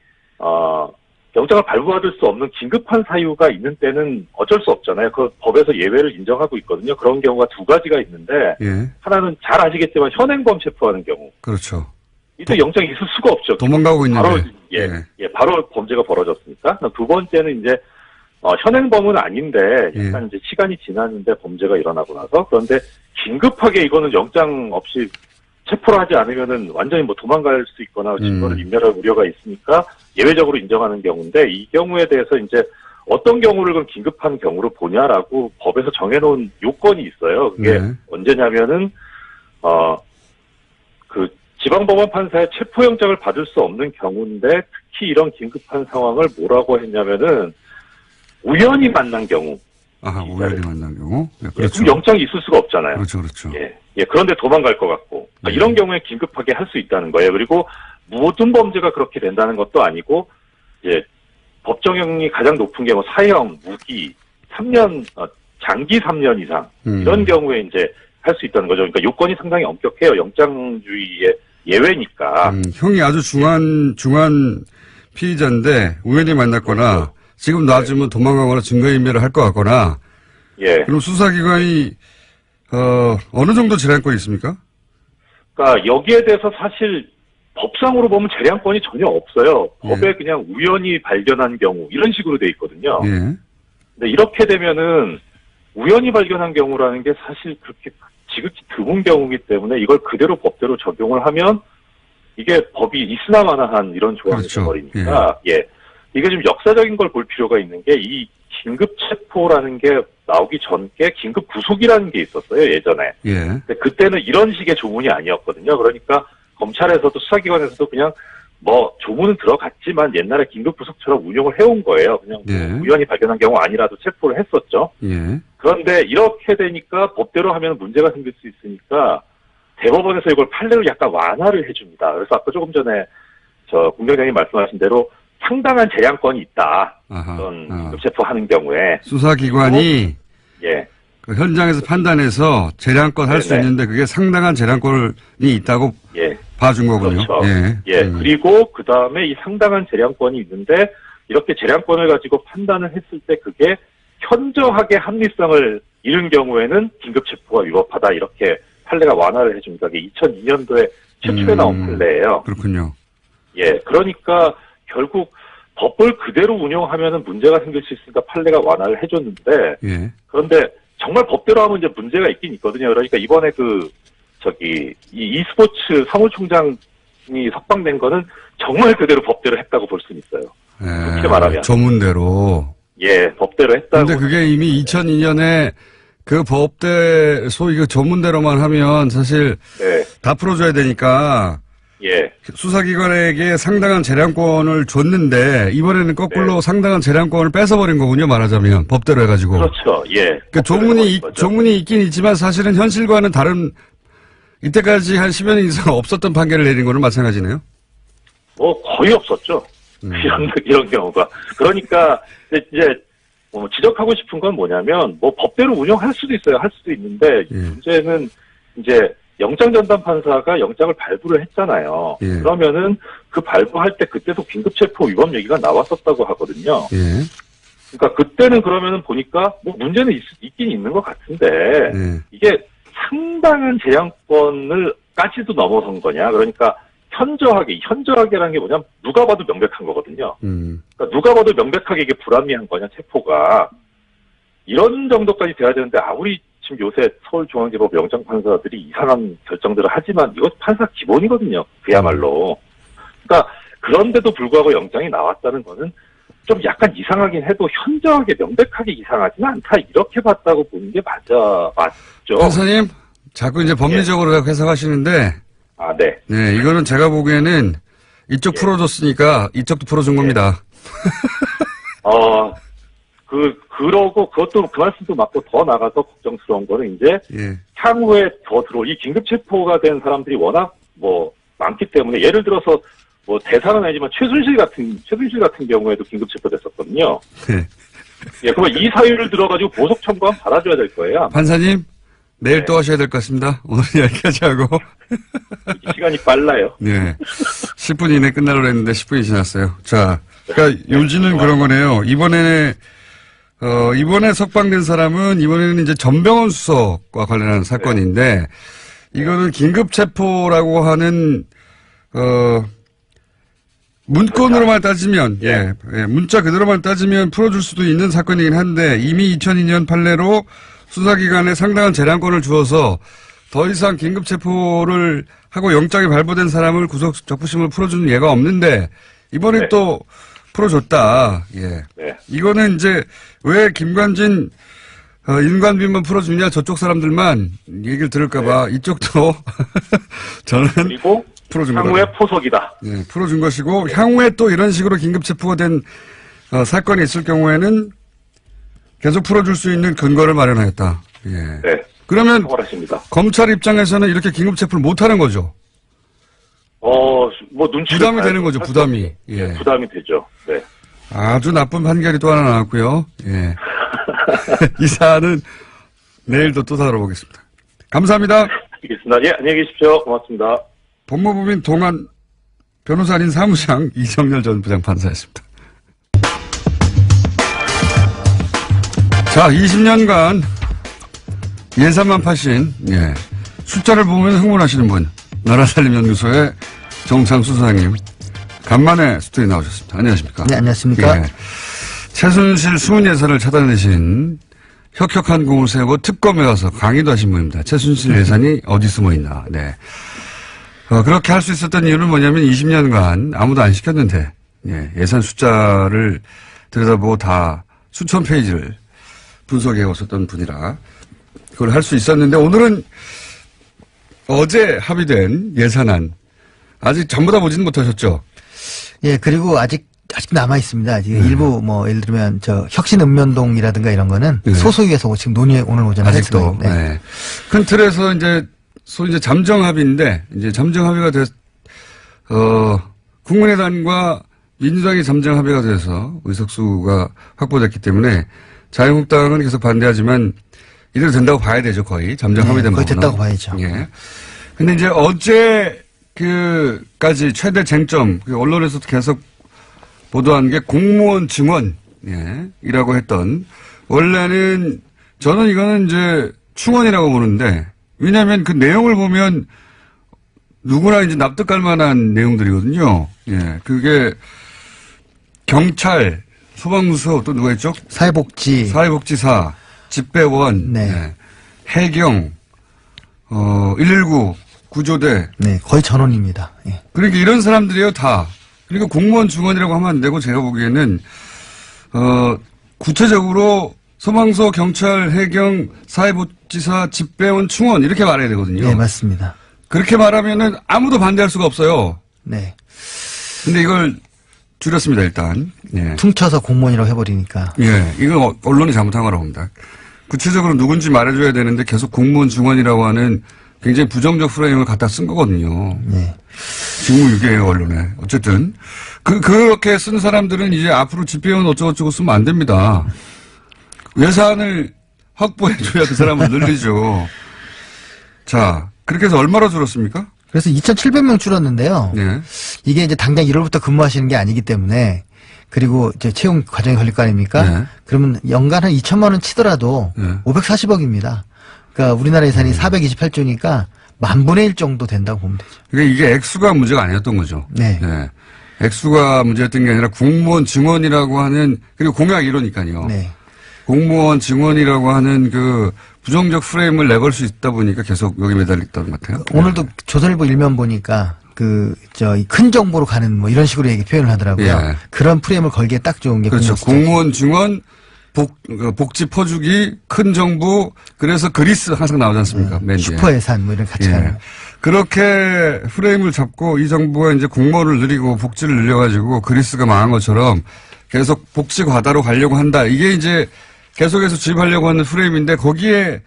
Speaker 3: 발부받을 수 없는 긴급한 사유가 있는 때는 어쩔 수 없잖아요. 그 법에서 예외를 인정하고 있거든요. 그런 경우가 두 가지가 있는데,
Speaker 1: 예.
Speaker 3: 하나는 잘 아시겠지만 현행범 체포하는 경우.
Speaker 1: 그렇죠.
Speaker 3: 이때 영장이 있을 수가 없죠.
Speaker 1: 도망가고 있는데.
Speaker 3: 바로, 바로 범죄가 벌어졌으니까. 두 번째는 이제, 현행범은 아닌데, 약간 이제 시간이 지났는데 범죄가 일어나고 나서, 그런데 긴급하게 이거는 영장 없이 체포를 하지 않으면은 완전히 뭐 도망갈 수 있거나 증거를 인멸할 우려가 있으니까 예외적으로 인정하는 경우인데, 이 경우에 대해서 이제 어떤 경우를 그럼 긴급한 경우로 보냐라고 법에서 정해놓은 요건이 있어요. 그게 언제냐면은, 그 지방법원 판사의 체포영장을 받을 수 없는 경우인데, 특히 이런 긴급한 상황을 뭐라고 했냐면은, 우연히 만난 경우.
Speaker 1: 우연히 만난 경우? 네,
Speaker 3: 그렇죠. 그럼 영장이 있을 수가 없잖아요.
Speaker 1: 그렇죠.
Speaker 3: 그런데 도망갈 것 같고. 이런 경우에 긴급하게 할 수 있다는 거예요. 그리고 모든 범죄가 그렇게 된다는 것도 아니고, 법정형이 가장 높은 경우, 사형, 무기, 3년, 장기 3년 이상. 이런 경우에 이제 할 수 있다는 거죠. 그러니까 요건이 상당히 엄격해요. 영장주의의 예외니까.
Speaker 1: 형이 아주 중한 피의자인데, 우연히 만났거나, 지금 놔주면 도망가거나 증거인멸을 할 것 같거나. 그럼 수사기관이 어느 정도 재량권이 있습니까?
Speaker 3: 그러니까 여기에 대해서 사실 법상으로 보면 재량권이 전혀 없어요. 법에 그냥 우연히 발견한 경우 이런 식으로 돼 있거든요. 근데 이렇게 되면은 우연히 발견한 경우라는 게 사실 그렇게 지극히 드문 경우이기 때문에 이걸 그대로 법대로 적용을 하면 이게 법이 있으나마나한 이런 조항이 되어버리니까 이게 좀 역사적인 걸 볼 필요가 있는 게 이 긴급 체포라는 게 나오기 전께 긴급 구속이라는 게 있었어요, 예전에. 근데 그때는 이런 식의 조문이 아니었거든요. 그러니까 검찰에서도 수사기관에서도 그냥 뭐 조문은 들어갔지만 옛날에 긴급 구속처럼 운용을 해온 거예요. 그냥 우연히 발견한 경우 아니라도 체포를 했었죠. 그런데 이렇게 되니까 법대로 하면 문제가 생길 수 있으니까 대법원에서 이걸 판례로 약간 완화를 해줍니다. 그래서 아까 조금 전에 공장장님 말씀하신 대로 상당한 재량권이 있다. 어떤 긴급 체포하는 경우에
Speaker 1: 수사기관이 그 현장에서 판단해서 재량권 할 수 있는데 그게 상당한 재량권이 있다고 봐준 거군요.
Speaker 3: 그렇죠. 그리고 그 다음에 이 상당한 재량권이 있는데 이렇게 재량권을 가지고 판단을 했을 때 그게 현저하게 합리성을 잃은 경우에는 긴급 체포가 위법하다 이렇게 판례가 완화를 해줍니다. 이게 2002년도에 최초에 나온 판례예요.
Speaker 1: 그렇군요.
Speaker 3: 그러니까 결국 법을 그대로 운영하면은 문제가 생길 수 있으니까 판례가 완화를 해줬는데 그런데 정말 법대로 하면 이제 문제가 있긴 있거든요. 그러니까 이번에 이 e스포츠 사무총장이 석방된 거는 정말 그대로 법대로 했다고 볼 수는 있어요. 그렇게 말하면.
Speaker 1: 조문대로.
Speaker 3: 법대로 했다고.
Speaker 1: 근데 그게 이미 2002년에 그 법대, 소위 그 조문대로만 하면 사실 다 풀어줘야 되니까 수사기관에게 상당한 재량권을 줬는데 이번에는 거꾸로 상당한 재량권을 뺏어버린 거군요. 말하자면 법대로 해가지고.
Speaker 3: 그렇죠.
Speaker 1: 그 조문이 있긴 있지만 사실은 현실과는 다른 이때까지 한 10여 년 이상 없었던 판결을 내린 거는 마찬가지네요.
Speaker 3: 뭐 거의 없었죠. 이런 경우가. 그러니까 이제 지적하고 싶은 건 뭐냐면 뭐 법대로 운영할 수도 있어요. 할 수도 있는데 문제는 이제 영장전담 판사가 영장을 발부를 했잖아요. 그러면은 그 발부할 때 그때도 긴급체포 위법 얘기가 나왔었다고 하거든요. 그러니까 그때는 그러면은 보니까 뭐 문제는 있긴 있는 것 같은데 이게 상당한 재량권을까지도 넘어선 거냐. 그러니까 현저하게라는 게 뭐냐면 누가 봐도 명백한 거거든요. 그러니까 누가 봐도 명백하게 이게 불합리한 거냐, 체포가. 이런 정도까지 돼야 되는데 아무리 지금 요새 서울중앙지법 영장판사들이 이상한 결정들을 하지만 이거 판사 기본이거든요. 그야말로. 그러니까 그런데도 불구하고 영장이 나왔다는 거는 좀 약간 이상하긴 해도 현저하게 명백하게 이상하지는 않다. 이렇게 봤다고 보는 게 맞죠.
Speaker 1: 판사님, 자꾸 이제 법리적으로 해석하시는데 네, 이거는 제가 보기에는 이쪽 풀어줬으니까 이쪽도 풀어준 겁니다.
Speaker 3: 그러고 그것도 그 말씀도 맞고 더 나가서 걱정스러운 거는 이제 향후에 더 들어올 이 긴급체포가 된 사람들이 워낙 뭐 많기 때문에 예를 들어서 뭐 대상은 아니지만 최순실 같은 경우에도 긴급체포됐었거든요. 그러면 이 사유를 들어가지고 보석 청구하면 받아줘야 될 거예요.
Speaker 1: 판사님, 내일
Speaker 3: 네.
Speaker 1: 또 하셔야 될 것 같습니다. 오늘 여기까지 하고.
Speaker 3: 시간이 빨라요.
Speaker 1: 네. 10분 이내 끝나려고 했는데 10분이 지났어요. 자, 그러니까 요지는 그런 거네요. 이번에 석방된 사람은 이번에는 이제 전병헌 수석과 관련한 사건인데 이거는 긴급 체포라고 하는 문건으로만 따지면 문자 그대로만 따지면 풀어줄 수도 있는 사건이긴 한데 이미 2002년 판례로 수사기관에 상당한 재량권을 주어서 더 이상 긴급 체포를 하고 영장이 발부된 사람을 구속 적부심을 풀어주는 예가 없는데 이번에
Speaker 3: 네.
Speaker 1: 또 풀어줬다. 예.
Speaker 3: 네.
Speaker 1: 이거는 이제 왜 김관진 인관비만 풀어주냐 저쪽 사람들만 얘기를 들을까봐 이쪽도 저는
Speaker 3: 그리고
Speaker 1: 풀어준
Speaker 3: 향후의
Speaker 1: 거다.
Speaker 3: 포석이다.
Speaker 1: 예, 풀어준 것이고 향후에 또 이런 식으로 긴급 체포가 된 사건이 있을 경우에는 계속 풀어줄 수 있는 근거를 마련하였다. 예.
Speaker 3: 네.
Speaker 1: 그러면
Speaker 3: 처벌하십니다.
Speaker 1: 검찰 입장에서는 이렇게 긴급 체포를 못하는 거죠.
Speaker 3: 뭐 눈치
Speaker 1: 부담이 되는 거죠. 부담이. 예.
Speaker 3: 부담이 되죠. 네.
Speaker 1: 아주 나쁜 판결이 또 하나 나왔고요. 예. 이 사안은 내일도 또 다뤄보겠습니다. 감사합니다.
Speaker 3: 알겠습니다. 예, 안녕히 계십시오. 고맙습니다.
Speaker 1: 법무부민 동안 변호사님 사무장 이정열 전 부장판사였습니다. 자, 20년간 예산만 파신, 숫자를 보면 흥분하시는 분, 나라살림연구소의 정창수 소장님, 간만에 스튜디오에 나오셨습니다. 안녕하십니까?
Speaker 4: 네, 안녕하십니까?
Speaker 1: 예. 최순실 숨은 예산을 찾아내신 혁혁한 공을 세우고 특검에 가서 강의도 하신 분입니다. 최순실 예산이 어디 숨어 있나. 네. 그렇게 할 수 있었던 이유는 뭐냐면 20년간 아무도 안 시켰는데, 예산 숫자를 들여다보고 다 수천 페이지를 분석해 왔었던 분이라 그걸 할 수 있었는데 오늘은 어제 합의된 예산안 아직 전부 다 보지는 못하셨죠?
Speaker 4: 예, 그리고 아직 남아 있습니다. 일부 예를 들면 혁신읍면동이라든가 이런 거는 소소위에서 지금 논의 오늘 오전에
Speaker 1: 아직도.
Speaker 4: 했습니다. 네.
Speaker 1: 큰 틀에서 소위 이제 잠정 합의인데 이제 잠정 합의가 국민의당과 민주당이 잠정 합의가 돼서 의석수가 확보됐기 때문에 자유한국당은 계속 반대하지만 이대로 된다고 봐야 되죠, 거의. 잠정 합의된 부분은.
Speaker 4: 거의 됐다고 봐야죠.
Speaker 1: 예. 근데 이제 어제까지 최대 쟁점, 언론에서도 계속 보도한 게 공무원 증원, 이라고 했던, 원래는 저는 이거는 이제 충원이라고 보는데, 왜냐하면 그 내용을 보면 누구나 이제 납득할 만한 내용들이거든요. 예. 그게 경찰, 소방서 또 누가 있죠? 사회복지사, 집배원, 해경, 119 구조대.
Speaker 4: 네, 거의 전원입니다. 예.
Speaker 1: 그러니까 이런 사람들이에요, 다. 그리고 공무원 증원이라고 하면 안 되고 제가 보기에는 구체적으로 소방서, 경찰, 해경, 사회복지사, 집배원, 충원 이렇게 말해야 되거든요.
Speaker 4: 네, 맞습니다.
Speaker 1: 그렇게 말하면은 아무도 반대할 수가 없어요.
Speaker 4: 네.
Speaker 1: 근데 이걸 줄였습니다, 일단. 예.
Speaker 4: 퉁쳐서 공무원이라고 해버리니까.
Speaker 1: 예, 이건 언론이 잘못한 거라고 봅니다. 구체적으로 누군지 말해줘야 되는데 계속 공무원 증원이라고 하는 굉장히 부정적 프레임을 갖다 쓴 거거든요.
Speaker 4: 네.
Speaker 1: 직무유기예요, 언론에. 어쨌든. 그렇게 쓴 사람들은 이제 앞으로 집배원 어쩌고저쩌고 쓰면 안 됩니다. 예산을 확보해줘야 그 사람을 늘리죠. 자, 그렇게 해서 얼마나 줄었습니까?
Speaker 4: 그래서 2,700명 줄었는데요.
Speaker 1: 네.
Speaker 4: 이게 이제 당장 1월부터 근무하시는 게 아니기 때문에 그리고 이제 채용 과정이 걸릴 거 아닙니까?
Speaker 1: 네.
Speaker 4: 그러면 연간 한 2천만 원 치더라도 540억입니다. 그러니까 우리나라 예산이 428조니까 10,000분의 1 정도 된다고 보면 되죠.
Speaker 1: 그러니까 이게 액수가 문제가 아니었던 거죠.
Speaker 4: 네.
Speaker 1: 액수가 문제였던 게 아니라 공무원 증원이라고 하는, 그리고 공약 이러니까요.
Speaker 4: 네.
Speaker 1: 공무원 증원이라고 하는 그 부정적 프레임을 내걸 수 있다 보니까 계속 여기 매달렸던 것 같아요.
Speaker 4: 오늘도 조선일보 일면 보니까 큰 정보로 가는 이런 식으로 얘기 표현을 하더라고요.
Speaker 1: 예.
Speaker 4: 그런 프레임을 걸기에 딱 좋은 게
Speaker 1: 그렇죠. 공무원 증원, 복지 퍼주기, 큰 정부, 그래서 그리스 항상 나오지 않습니까? 맨 뒤에.
Speaker 4: 슈퍼 예산 이런 같이 가는.
Speaker 1: 그렇게 프레임을 잡고 이 정부가 이제 공무원을 늘리고 복지를 늘려가지고 그리스가 망한 것처럼 계속 복지 과다로 가려고 한다. 이게 이제 계속해서 주입하려고 하는 프레임인데 거기에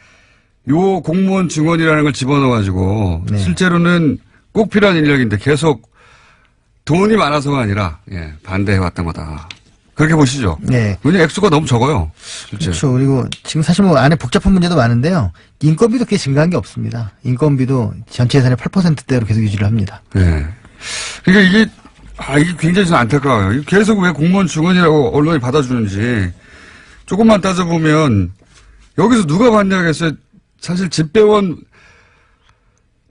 Speaker 1: 요 공무원 증원이라는 걸 집어넣어가지고 실제로는 꼭 필요한 인력인데 계속 돈이 많아서가 아니라 반대해왔던 거다. 그렇게 보시죠.
Speaker 4: 네.
Speaker 1: 왜냐면 액수가 너무 적어요. 실제.
Speaker 4: 그렇죠. 그리고 지금 사실 뭐 안에 복잡한 문제도 많은데요. 인건비도 그게 증가한 게 없습니다. 인건비도 전체 예산의 8%대로 계속 유지를 합니다.
Speaker 1: 네. 그러니까 이게 굉장히 좀 안타까워요. 이게 계속 왜 공무원 증언이라고 언론이 받아주는지 조금만 따져보면 여기서 누가 봤냐겠어요. 사실 집배원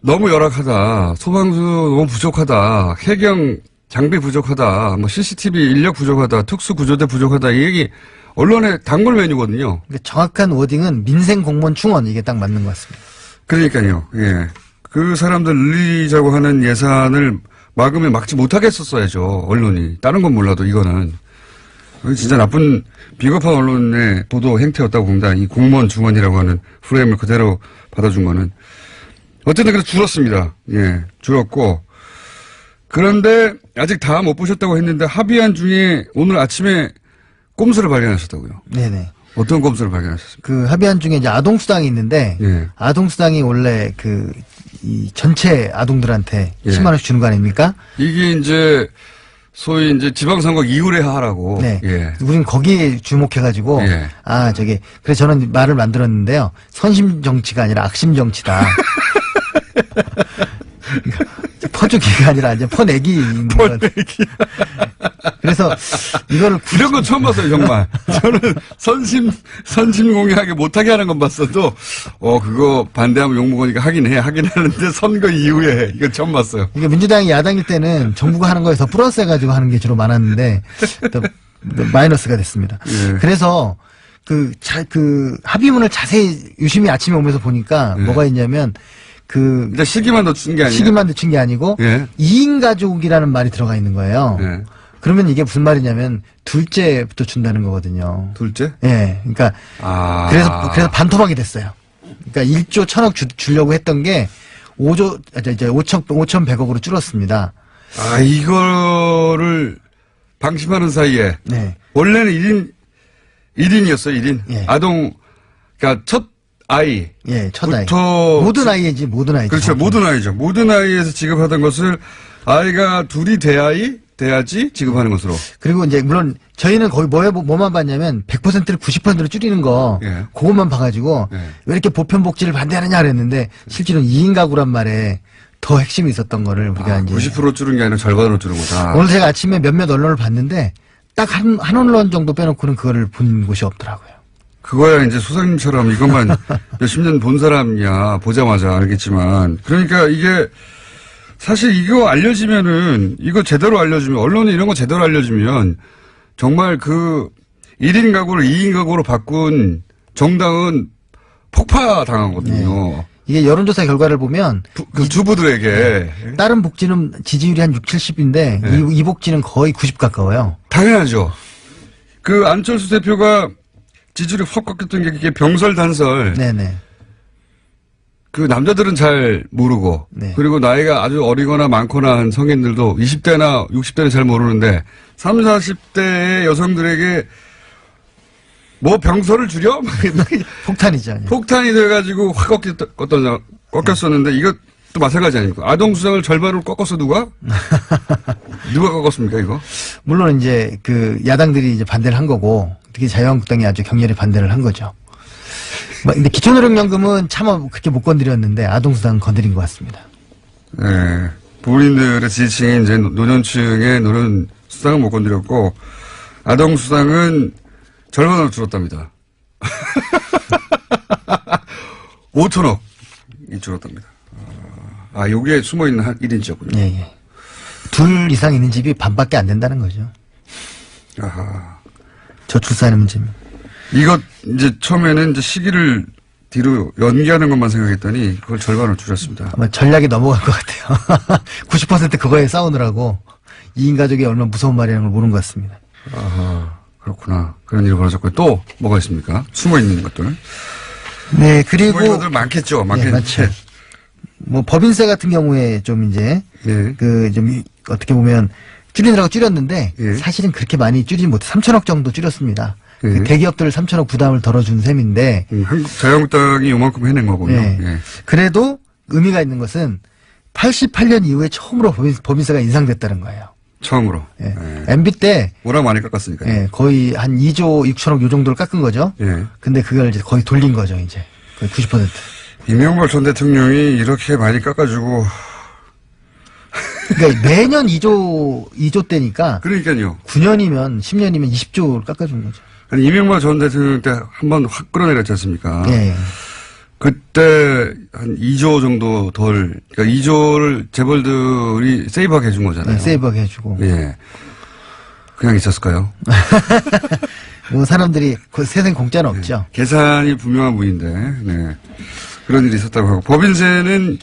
Speaker 1: 너무 열악하다. 소방수 너무 부족하다. 해경 장비 부족하다. 뭐 CCTV 인력 부족하다. 특수구조대 부족하다. 이 얘기 언론의 단골 메뉴거든요.
Speaker 4: 그러니까 정확한 워딩은 민생 공무원 충원 이게 딱 맞는 것 같습니다.
Speaker 1: 그러니까요. 예. 그 사람들 늘리자고 하는 예산을 막으면 막지 못하게 했었어야죠. 언론이. 다른 건 몰라도 이거는. 진짜 나쁜 비겁한 언론의 보도 행태였다고 봅니다. 이 공무원 증언이라고 하는 프레임을 그대로 받아준 거는. 어쨌든 그래서 줄었습니다. 예. 줄었고. 그런데 아직 다 못 보셨다고 했는데 합의안 중에 오늘 아침에 꼼수를 발견하셨다고요.
Speaker 4: 네네.
Speaker 1: 어떤 꼼수를 발견하셨습니까?
Speaker 4: 그 합의안 중에 이제 아동수당이 있는데,
Speaker 1: 예.
Speaker 4: 아동수당이 원래 이 전체 아동들한테
Speaker 1: 예.
Speaker 4: 10만원씩 주는 거 아닙니까?
Speaker 1: 이게 이제 소위 이제 지방선거 이후에 하라고.
Speaker 4: 네.
Speaker 1: 예.
Speaker 4: 우린 거기에 주목해가지고,
Speaker 1: 예.
Speaker 4: 그래서 저는 말을 만들었는데요. 선심 정치가 아니라 악심 정치다. 퍼주기가 아니라 이제 퍼내기인 것.
Speaker 1: 퍼내기.
Speaker 4: 그래서 이거를
Speaker 1: 이런 거 처음 봤어요, 정말. 저는 선심 공개하게 못하게 하는 건 봤어도, 그거 반대하면 욕먹으니까 하긴 하는데 선거 이후에 이거 처음 봤어요.
Speaker 4: 그러니까 민주당이 야당일 때는 정부가 하는 거에 더 플러스 해가지고 하는 게 주로 많았는데, 또 마이너스가 됐습니다.
Speaker 1: 예.
Speaker 4: 그래서 그 합의문을 자세히 유심히 아침에 오면서 보니까
Speaker 1: 예.
Speaker 4: 뭐가 있냐면,
Speaker 1: 일단 시기만 넣친 게 아니에요.
Speaker 4: 시기만 늦춘 게 아니고,
Speaker 1: 예.
Speaker 4: 2인 가족이라는 말이 들어가 있는 거예요.
Speaker 1: 예.
Speaker 4: 그러면 이게 무슨 말이냐면, 둘째부터 준다는 거거든요.
Speaker 1: 둘째?
Speaker 4: 예. 그러니까, 그래서 반토막이 됐어요. 그러니까 1조 1000억 주려고 했던 게 5,100억으로 줄었습니다.
Speaker 1: 이거를 방심하는 사이에.
Speaker 4: 네.
Speaker 1: 원래는 1인이었어요, 1인.
Speaker 4: 예.
Speaker 1: 아동, 그러니까 첫 아이.
Speaker 4: 예, 첫 아이.
Speaker 1: 부터
Speaker 4: 모든 아이지, 모든 아이죠.
Speaker 1: 그렇죠. 모든 아이죠. 모든 아이에서 지급하던 것을 아이가 둘이 돼야지 지급하는 것으로.
Speaker 4: 그리고 이제 물론 저희는 거의 뭐만 봤냐면 100%를 90%로 줄이는 거
Speaker 1: 예.
Speaker 4: 그것만 봐가지고
Speaker 1: 예.
Speaker 4: 왜 이렇게 보편복지를 반대하느냐 그랬는데 실제로는 2인 가구란 말에 더 핵심이 있었던 거를 우리가 이제
Speaker 1: 90% 줄은 게 아니라 절반으로 줄은 거다.
Speaker 4: 오늘 제가 아침에 몇몇 언론을 봤는데 딱 한 언론 정도 빼놓고는 그거를 본 곳이 없더라고요.
Speaker 1: 그거야 이제 소장님처럼 이것만 몇십 년 본 사람이야 보자마자 알겠지만 그러니까 이게 사실 이거 알려지면은 이거 제대로 알려주면 언론이 이런 거 제대로 알려주면 정말 그 1인 가구를 2인 가구로 바꾼 정당은 폭파 당하거든요.
Speaker 4: 네. 이게 여론조사 결과를 보면
Speaker 1: 그 주부들에게
Speaker 4: 다른 복지는 지지율이 한 60, 70인데
Speaker 1: 네.
Speaker 4: 이 복지는 거의 90 가까워요.
Speaker 1: 당연하죠. 그 안철수 대표가 지지율이 확 꺾였던 게 이게 병설 단설.
Speaker 4: 네네.
Speaker 1: 그 남자들은 잘 모르고
Speaker 4: 네.
Speaker 1: 그리고 나이가 아주 어리거나 많거나 한 성인들도 20대나 60대는 잘 모르는데 30, 40대의 여성들에게 뭐 병설을 줄여?
Speaker 4: 폭탄이죠.
Speaker 1: 폭탄이 돼가지고 확 꺾였었는데 이것도 마찬가지 아닙니까? 아동수당을 절반으로 꺾었어 누가? 누가 꺾었습니까 이거?
Speaker 4: 물론 이제 그 야당들이 이제 반대를 한 거고 특히 자유한국당이 아주 격렬히 반대를 한 거죠. 근데 기초노령연금은 차마 그렇게 못 건드렸는데 아동수당은 건드린 것 같습니다.
Speaker 1: 네. 부모님들의 지지층이 이제 노년층의 노년수당은 못 건드렸고 아동수당은 절반으로 줄었답니다. 5천억이 줄었답니다. 요게 숨어있는 한 1인치였군요.
Speaker 4: 예, 예. 둘 이상 있는 집이 반밖에 안 된다는 거죠.
Speaker 1: 아하.
Speaker 4: 저출산의 문제입니다.
Speaker 1: 이것, 이제 처음에는 이제 시기를 뒤로 연기하는 것만 생각했더니 그걸 절반으로 줄였습니다.
Speaker 4: 아마 전략이 넘어간 것 같아요. 90% 그거에 싸우느라고 2인 가족이 얼마나 무서운 말이라는 걸 모르는 것 같습니다.
Speaker 1: 아하. 그렇구나. 그런 일이 벌어졌고요. 또 뭐가 있습니까? 숨어있는 것들.
Speaker 4: 네, 그리고.
Speaker 1: 숨어있는 것들 많겠죠.
Speaker 4: 네, 맞죠. 뭐 법인세 같은 경우에 좀 이제
Speaker 1: 예.
Speaker 4: 좀 어떻게 보면 줄이느라고 줄였는데
Speaker 1: 예.
Speaker 4: 사실은 그렇게 많이 줄이지 못해 3천억 정도 줄였습니다.
Speaker 1: 예.
Speaker 4: 그 대기업들 3천억 부담을 덜어준 셈인데
Speaker 1: 자유한국당이 요만큼 해낸 거군요.
Speaker 4: 네.
Speaker 1: 예.
Speaker 4: 그래도 의미가 있는 것은 88년 이후에 처음으로 법인세가 인상됐다는 거예요.
Speaker 1: 처음으로.
Speaker 4: 예.
Speaker 1: 예.
Speaker 4: MB 때
Speaker 1: 워낙 많이 깎았으니까요.
Speaker 4: 예, 거의 한 2조 6천억 요 정도를 깎은 거죠.
Speaker 1: 예.
Speaker 4: 근데 그걸 이제 거의 돌린 거죠, 이제. 거의 90%.
Speaker 1: 이명박 전 대통령이 이렇게 많이 깎아주고.
Speaker 4: 그러니까 매년 2조 때니까
Speaker 1: 그러니까요.
Speaker 4: 9년이면 10년이면 20조를 깎아준 거죠.
Speaker 1: 아니, 이명박 전 대통령 때 한 번 확 끌어내렸지 않습니까?
Speaker 4: 예.
Speaker 1: 그때 한 2조 정도 덜, 그러니까 2조를 재벌들이 세이브하게 해준 거잖아요.
Speaker 4: 네, 세이브하게 해주고.
Speaker 1: 예. 그냥 있었을까요?
Speaker 4: 뭐 사람들이 그 세상 공짜는 없죠.
Speaker 1: 계산이 분명한 분인데, 네. 그런 일이 있었다고 하고. 법인세는,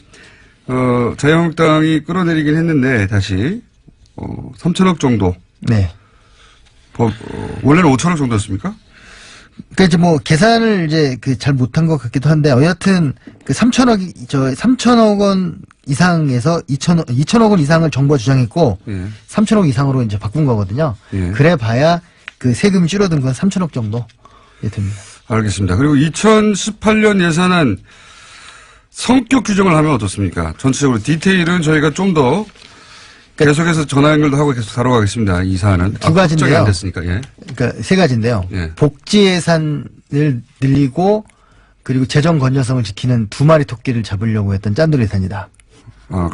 Speaker 1: 자유한국당이 끌어내리긴 했는데, 다시, 3천억 정도.
Speaker 4: 네.
Speaker 1: 원래는 5천억 정도였습니까?
Speaker 4: 그러니까 이제 뭐 계산을 이제 그 잘 못한 것 같기도 한데 여하튼 그 3천억 원 이상에서 2천억 원 이상을 정부가 주장했고
Speaker 1: 예.
Speaker 4: 3천억 이상으로 이제 바꾼 거거든요.
Speaker 1: 예.
Speaker 4: 그래 봐야 그 세금이 줄어든 건 3천억 정도 됩니다.
Speaker 1: 알겠습니다. 그리고 2018년 예산안 성격 규정을 하면 어떻습니까? 전체적으로 디테일은 저희가 좀 더 계속해서 전화 연결도 하고 계속 다뤄가겠습니다. 이 사안은.
Speaker 4: 두 가지인데요.
Speaker 1: 걱정이 안 됐으니까, 예.
Speaker 4: 그러니까 세 가지인데요.
Speaker 1: 예.
Speaker 4: 복지 예산을 늘리고 그리고 재정 건전성을 지키는 두 마리 토끼를 잡으려고 했던 짠돌 예산이다.
Speaker 1: 아,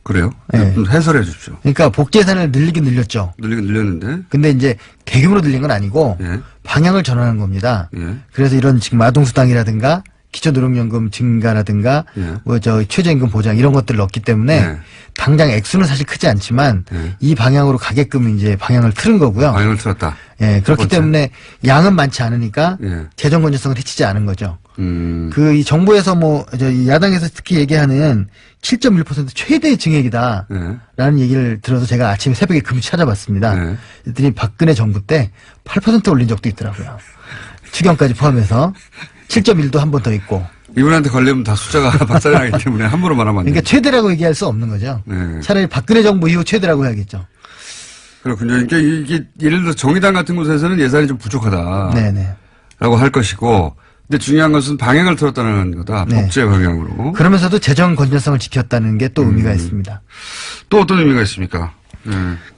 Speaker 1: 그래요?
Speaker 4: 네.
Speaker 1: 좀 해설해 주십시오.
Speaker 4: 그러니까 복지 예산을 늘리긴 늘렸죠.
Speaker 1: 늘리긴 늘렸는데.
Speaker 4: 근데 이제 대규모로 늘린 건 아니고
Speaker 1: 예.
Speaker 4: 방향을 전환한 겁니다.
Speaker 1: 예.
Speaker 4: 그래서 이런 지금 아동수당이라든가 기초노령연금 증가라든가
Speaker 1: 예.
Speaker 4: 뭐 저 최저임금 보장 이런 것들을 넣었기 때문에
Speaker 1: 예.
Speaker 4: 당장 액수는 사실 크지 않지만
Speaker 1: 예.
Speaker 4: 이 방향으로 가게끔 이제 방향을 틀은 거고요.
Speaker 1: 방향을 틀었다.
Speaker 4: 예, 그렇기
Speaker 1: 번째.
Speaker 4: 때문에 양은 많지 않으니까
Speaker 1: 예.
Speaker 4: 재정 건전성을 해치지 않은 거죠.
Speaker 1: 그
Speaker 4: 그 이 정부에서 뭐 이 야당에서 특히 얘기하는 7.1% 최대 증액이다.
Speaker 1: 예.
Speaker 4: 라는 얘기를 들어서 제가 아침에 새벽에 급히 찾아봤습니다.
Speaker 1: 네.
Speaker 4: 그랬더니 박근혜 정부 때 8% 올린 적도 있더라고요. 추경까지 포함해서 7.1도 한 번 더 있고.
Speaker 1: 이분한테 걸리면 다 숫자가 박살나기 때문에 함부로 말하면 안 돼요.
Speaker 4: 그러니까 최대라고 얘기할 수 없는 거죠.
Speaker 1: 네.
Speaker 4: 차라리 박근혜 정부 이후 최대라고 해야겠죠.
Speaker 1: 그렇군요. 그러니까 이게 예를 들어 정의당 같은 곳에서는 예산이 좀 부족하다.
Speaker 4: 네네.
Speaker 1: 라고 할 것이고, 근데 중요한 것은 방향을 틀었다는 거다.
Speaker 4: 네.
Speaker 1: 복제 방향으로.
Speaker 4: 그러면서도 재정 건전성을 지켰다는 게 또 의미가 있습니다.
Speaker 1: 또 어떤 의미가 있습니까?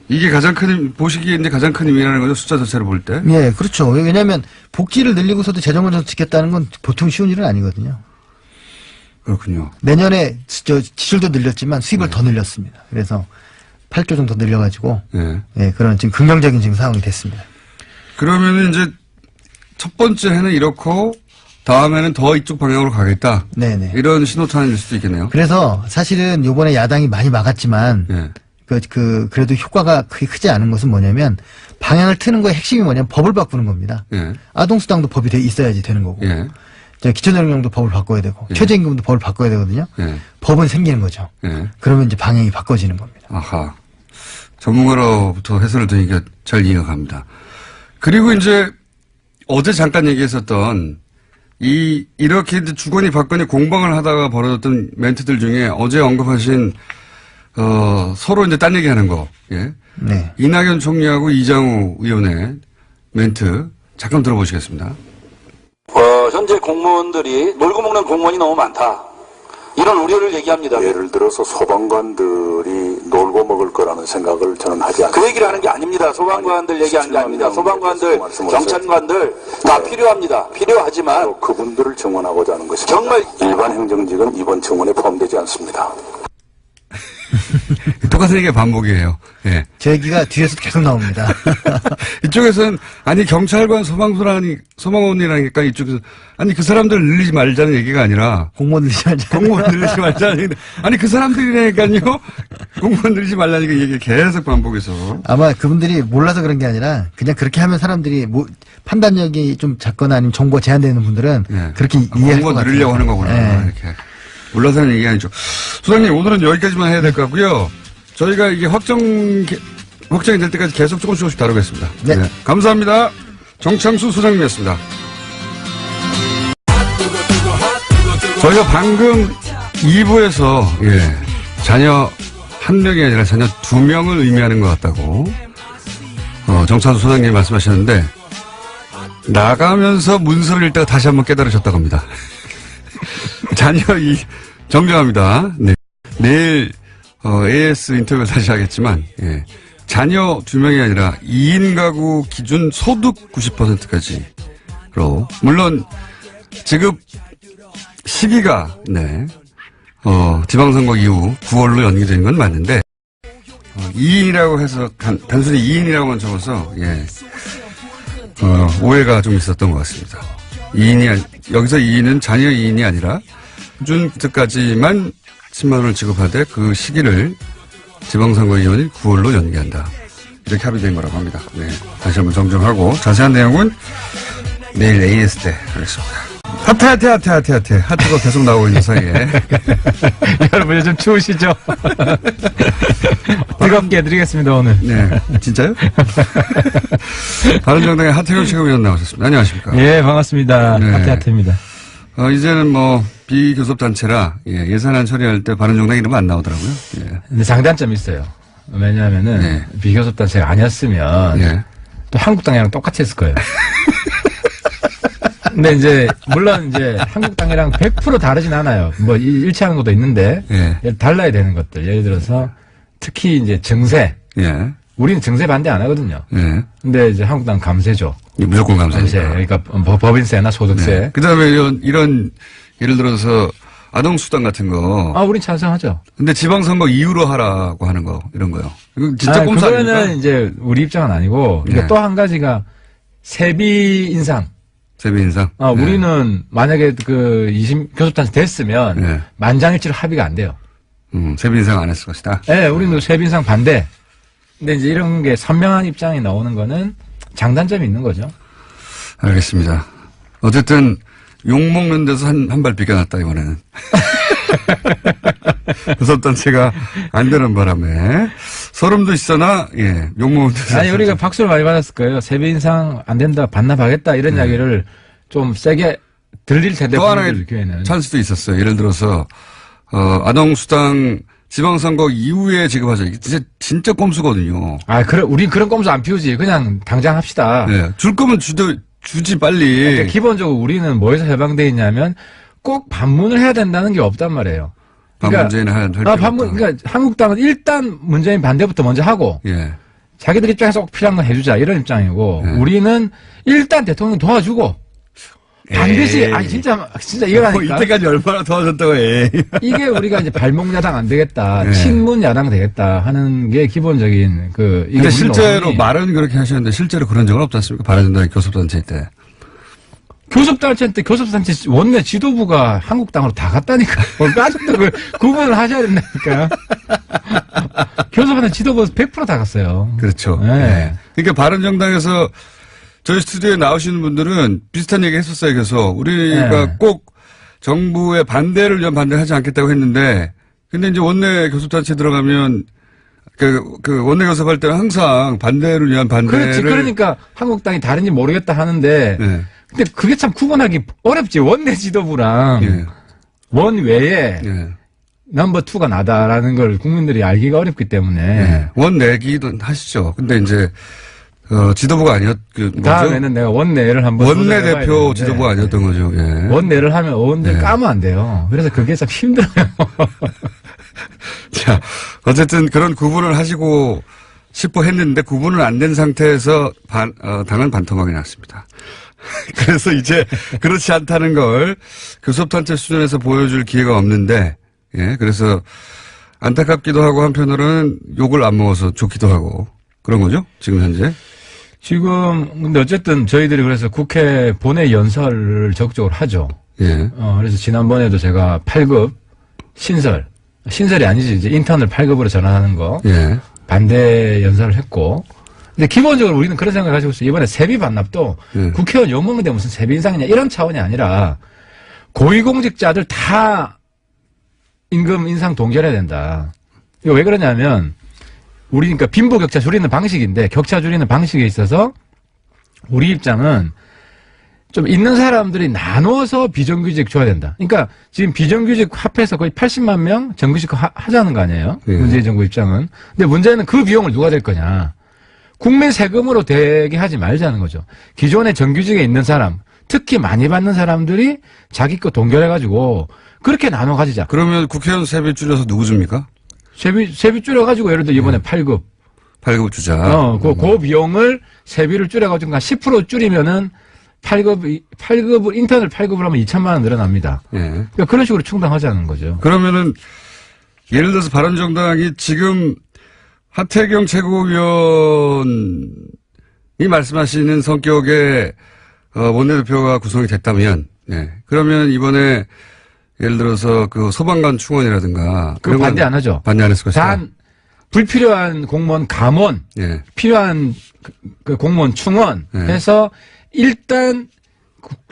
Speaker 1: 이게 가장 큰, 보시기에 이제 가장 큰 의미라는 거죠. 숫자 자체를 볼 때.
Speaker 4: 예, 그렇죠. 왜냐하면 복지를 늘리고서도 재정 건전성 지켰다는 건 보통 쉬운 일은 아니거든요.
Speaker 1: 그렇군요.
Speaker 4: 내년에 지출도 늘렸지만 수입을 더 늘렸습니다. 그래서 8조 정도 늘려가지고
Speaker 1: 예.
Speaker 4: 예, 그런 지금 긍정적인 지금 상황이 됐습니다.
Speaker 1: 그러면은 이제 첫 번째 해는 이렇고, 다음에는 더 이쪽 방향으로 가겠다.
Speaker 4: 네네.
Speaker 1: 이런 신호탄일 수도 있겠네요.
Speaker 4: 그래서 사실은 요번에 야당이 많이 막았지만
Speaker 1: 예.
Speaker 4: 그래도 효과가 크게 크지 않은 것은 뭐냐면 방향을 트는 거의 핵심이 뭐냐면 법을 바꾸는 겁니다.
Speaker 1: 예.
Speaker 4: 아동수당도 법이 있어야지 되는 거고
Speaker 1: 예.
Speaker 4: 기초노령도 법을 바꿔야 되고
Speaker 1: 예.
Speaker 4: 최저임금도 법을 바꿔야 되거든요.
Speaker 1: 예.
Speaker 4: 법은 생기는 거죠.
Speaker 1: 예.
Speaker 4: 그러면 이제 방향이 바꿔지는 겁니다.
Speaker 1: 아하. 전문가로부터 해설을 드리니까 잘 이해가 갑니다. 그리고 이제 어제 잠깐 얘기했었던 이렇게 이제 주거니 받거니 공방을 하다가 벌어졌던 멘트들 중에 어제 언급하신 서로 이제 딴 얘기하는 거. 예.
Speaker 4: 네.
Speaker 1: 이낙연 총리하고 이장우 의원의 멘트 잠깐 들어보시겠습니다.
Speaker 5: 현재 공무원들이 놀고 먹는 공무원이 너무 많다. 이런 우려를 얘기합니다.
Speaker 6: 예를 들어서 소방관들이 놀고 먹을 거라는 생각을 저는 하지 않습니다.
Speaker 5: 그 얘기를 하는 게 아닙니다. 소방관들 얘기하는 게 아닙니다. 소방관들, 경찰관들 다 필요합니다. 필요하지만
Speaker 6: 바로 그분들을 증원하고자 하는 것입니다.
Speaker 5: 정말
Speaker 6: 일반 행정직은 이번 증원에 포함되지 않습니다.
Speaker 1: 똑같은 얘기가 반복이에요. 예.
Speaker 4: 제 얘기가 뒤에서 계속 나옵니다.
Speaker 1: 이쪽에서는 아니 경찰관 소방원이라니까 이쪽에서 아니 그 사람들 늘리지 말자는 얘기가 아니라
Speaker 4: 공무원 늘리지 말자.
Speaker 1: 공무원 늘리지 말자는 얘기 아니 그 사람들이라니까요. 공무원 늘리지 말라니까 얘기 계속 반복해서
Speaker 4: 아마 그분들이 몰라서 그런 게 아니라 그냥 그렇게 하면 사람들이 판단력이 좀 작거나 아니면 정보가 제한되는 분들은
Speaker 1: 예.
Speaker 4: 그렇게 이해할 것
Speaker 1: 공무원
Speaker 4: 같아요.
Speaker 1: 늘리려고 하는 거구나.
Speaker 4: 예.
Speaker 1: 이렇게 몰라서 하는 얘기 아니죠. 소장님 오늘은 여기까지만 해야 될 것 같고요. 저희가 이게 확정이 될 때까지 계속 조금씩 다루겠습니다.
Speaker 4: 네.
Speaker 1: 감사합니다. 정창수 소장님이었습니다. 저희가 방금 2부에서 자녀 한 명이 아니라 자녀 2명을 의미하는 것 같다고 정창수 소장님이 말씀하셨는데 나가면서 문서를 읽다가 다시 한번 깨달으셨다고 합니다. 자녀 정정합니다. 네. 내일 AS 인터뷰를 다시 하겠지만 자녀 2명이 아니라 2인 가구 기준 소득 90%까지로 물론 지급 시기가 네. 지방선거 이후 9월로 연기된 건 맞는데 2인이라고 해서 단순히 2인이라고만 적어서 예. 오해가 좀 있었던 것 같습니다. 2인이 여기서 2인은 자녀 2인이 아니라 기준까지만 10만 원을 지급하되 그 시기를 지방선거위원회 9월로 연기한다. 이렇게 합의된 거라고 합니다. 네, 다시 한번 정정하고 자세한 내용은 내일 AS 때 하겠습니다. 하트가 계속 나오고 있는 사이에
Speaker 7: 여러분 요즘 추우시죠? 뜨겁게 해드리겠습니다 오늘.
Speaker 1: 네, 진짜요? 바른정당의 하태경 최고위원 나오셨습니다. 안녕하십니까?
Speaker 7: 예, 반갑습니다.
Speaker 1: 네.
Speaker 7: 하태입니다.
Speaker 1: 이제는 뭐 비교섭단체라 예산안 처리할 때 바른정당 이름 안 나오더라고요. 예.
Speaker 7: 근데 장단점이 있어요. 왜냐하면은
Speaker 1: 네.
Speaker 7: 비교섭단체가 아니었으면
Speaker 1: 예.
Speaker 7: 또 한국당이랑 똑같이 했을 거예요. 근데 이제 물론 이제 한국당이랑 100% 다르진 않아요. 뭐 일치하는 것도 있는데
Speaker 1: 예.
Speaker 7: 달라야 되는 것들. 예를 들어서 특히 이제 증세.
Speaker 1: 예.
Speaker 7: 우리는 증세 반대 안 하거든요.
Speaker 1: 예.
Speaker 7: 근데 이제 한국당 감세죠.
Speaker 1: 무조건 감사합니다.
Speaker 7: 그러니까 법인세나 소득세.
Speaker 1: 네. 그다음에 이런 예를 들어서 아동수당 같은 거.
Speaker 7: 우린 찬성하죠.
Speaker 1: 근데 지방선거 이후로 하라고 하는 거 이런 거요. 이거 진짜 꼼수 아닙니까?
Speaker 7: 그거는 이제 우리 입장은 아니고 그러니까
Speaker 1: 네.
Speaker 7: 또 한 가지가 세비 인상.
Speaker 1: 세비 인상. 네.
Speaker 7: 우리는 만약에 교섭단체 됐으면
Speaker 1: 네.
Speaker 7: 만장일치로 합의가 안 돼요.
Speaker 1: 세비 인상 안 했을 것이다.
Speaker 7: 네, 우리는 세비 인상 반대. 근데 이제 이런 게 선명한 입장이 나오는 거는 장단점이 있는 거죠.
Speaker 1: 알겠습니다. 어쨌든 욕먹는 데서 한 발 비껴났다 이번에는. 교섭단체가 안 되는 바람에 소름도 있으나 욕먹는 데서.
Speaker 7: 아니 우리가 박수를 많이 받았을 거예요. 세비 인상 안 된다, 반납하겠다 이런 이야기를 좀 세게 들릴 텐데.
Speaker 1: 또 하나의 찬스도 있었어요. 예를 들어서 아동수당 지방선거 이후에 지급하자. 이게 진짜 꼼수거든요.
Speaker 7: 우린 그런 꼼수 안 피우지. 그냥 당장 합시다.
Speaker 1: 네. 줄 거면 주지 빨리.
Speaker 7: 그러니까 기본적으로 우리는 뭐에서 해방돼 있냐면 꼭 반문을 해야 된다는 게 없단 말이에요.
Speaker 1: 반문제는 할 필요가 없다.
Speaker 7: 그러니까 한국당은 일단 문재인 반대부터 먼저 하고
Speaker 1: 예.
Speaker 7: 자기들 입장에서 꼭 필요한 건 해주자 이런 입장이고
Speaker 1: 예.
Speaker 7: 우리는 일단 대통령 도와주고 반드시 진짜 이거라니까.
Speaker 1: 이때까지 얼마나 도와줬다고 해.
Speaker 7: 이게 우리가 이제 발목 야당 안 되겠다,
Speaker 1: 예.
Speaker 7: 친문 야당 되겠다 하는 게 기본적인 이게
Speaker 1: 근데 실제로 말은 그렇게 하셨는데 실제로 그런 적은 없지 않습니까? 바른정당의 교섭단체 때.
Speaker 7: 교섭단체 때 교섭단체 원내 지도부가 한국당으로 다 갔다니까. 빠졌다 그 구분을 하셔야 된다니까. 교섭단체 지도부 100% 다 갔어요.
Speaker 1: 그렇죠.
Speaker 7: 네.
Speaker 1: 네. 그러니까 바른정당에서 저희 스튜디오에 나오시는 분들은 비슷한 얘기 했었어요. 그래서 우리가
Speaker 7: 네.
Speaker 1: 꼭 정부의 반대를 위한 반대를 하지 않겠다고 했는데 근데 이제 원내 교섭단체 들어가면 그 원내 교섭할 때는 항상 반대를 위한 반대를.
Speaker 7: 그렇지. 그러니까 한국당이 다른지 모르겠다 하는데
Speaker 1: 네.
Speaker 7: 근데 그게 참 구분하기 어렵지. 원내 지도부랑
Speaker 1: 예.
Speaker 7: 원외에
Speaker 1: 예.
Speaker 7: 넘버 2가 나다라는 걸 국민들이 알기가 어렵기 때문에
Speaker 1: 예. 원내기도 하시죠. 근데 이제 지도부가
Speaker 7: 다음에는 내가 원내를 한번
Speaker 1: 원내대표 지도부가 아니었던 거죠. 예.
Speaker 7: 원내를 하면 의원들
Speaker 1: 예.
Speaker 7: 까면 안 돼요. 그래서 그게 참 힘들어요.
Speaker 1: 자, 어쨌든 그런 구분을 하시고 싶어 했는데 구분을 안 된 상태에서 당은 반토막이 났습니다. 그래서 이제 그렇지 않다는 걸 교섭단체 수준에서 보여줄 기회가 없는데, 예, 그래서 안타깝기도 하고 한편으로는 욕을 안 먹어서 좋기도 하고 그런 거죠? 지금 현재?
Speaker 7: 지금 근데 어쨌든 저희들이 그래서 국회 본회 연설을 적극적으로 하죠.
Speaker 1: 예.
Speaker 7: 그래서 지난번에도 제가 8급 신설이 아니지 이제 인턴을 8급으로 전환하는 거
Speaker 1: 예.
Speaker 7: 반대 연설을 했고. 근데 기본적으로 우리는 그런 생각을 가지고 있어요. 이번에 세비 반납도 국회의원 욕먹는데 무슨 세비 인상이냐 이런 차원이 아니라 고위공직자들 다 임금 인상 동결해야 된다. 이거 왜 그러냐면 우리 그러니까 빈부격차 줄이는 방식인데 격차 줄이는 방식에 있어서 우리 입장은 좀 있는 사람들이 나눠서 비정규직 줘야 된다. 그러니까 지금 비정규직 합해서 거의 80만 명 정규직 하자는 거 아니에요? 문재인 정부 입장은. 근데 문제는 그 비용을 누가 될 거냐. 국민 세금으로 되게 하지 말자는 거죠. 기존에 정규직에 있는 사람, 특히 많이 받는 사람들이 자기 거 동결해가지고 그렇게 나눠 가지자.
Speaker 1: 그러면 국회의원 세비 줄여서 누구 줍니까?
Speaker 7: 세비 줄여가지고 예를 들어 이번에 8급.
Speaker 1: 8급 주자.
Speaker 7: 그 비용을 세비를 줄여가지고 한 10% 줄이면은 8급을, 인턴을 8급을 하면 2천만 원 늘어납니다.
Speaker 1: 예.
Speaker 7: 그러니까 그런 식으로 충당하자는 거죠.
Speaker 1: 그러면은, 예를 들어서 바른정당이 지금 하태경 최고위원이 말씀하시는 성격의, 원내대표가 구성이 됐다면, 예. 그러면 이번에, 예를 들어서 그 소방관 충원이라든가.
Speaker 7: 그거 반대 안 하죠.
Speaker 1: 반대 안 했을 것이다.
Speaker 7: 단, 불필요한 공무원 감원,
Speaker 1: 예.
Speaker 7: 필요한 그 공무원 충원
Speaker 1: 예.
Speaker 7: 해서 일단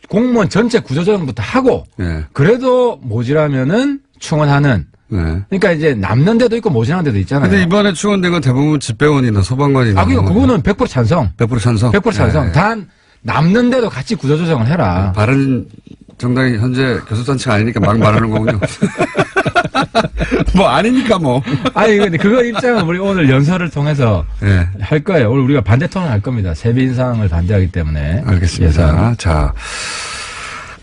Speaker 7: 공무원 전체 구조조정부터 하고
Speaker 1: 예.
Speaker 7: 그래도 모자라면은 충원하는.
Speaker 1: 예.
Speaker 7: 그러니까 이제 남는 데도 있고 모자란 데도 있잖아요.
Speaker 1: 근데 이번에 충원된 건 대부분 집배원이나 소방관이나.
Speaker 7: 그러니까 그거는 100% 찬성.
Speaker 1: 100% 찬성?
Speaker 7: 100% 찬성.
Speaker 1: 예.
Speaker 7: 단 남는 데도 같이 구조조정을 해라.
Speaker 1: 바른 정당이 현재 교섭단체가 아니니까 막 말하는 거군요. 뭐 아니니까 뭐.
Speaker 7: 아니 근데 그거 입장은 우리 오늘 연설을 통해서
Speaker 1: 예.
Speaker 7: 할 거예요. 오늘 우리가 반대 토론을 할 겁니다. 세비 인상을 반대하기 때문에.
Speaker 1: 알겠습니다.
Speaker 7: 예산.
Speaker 1: 자,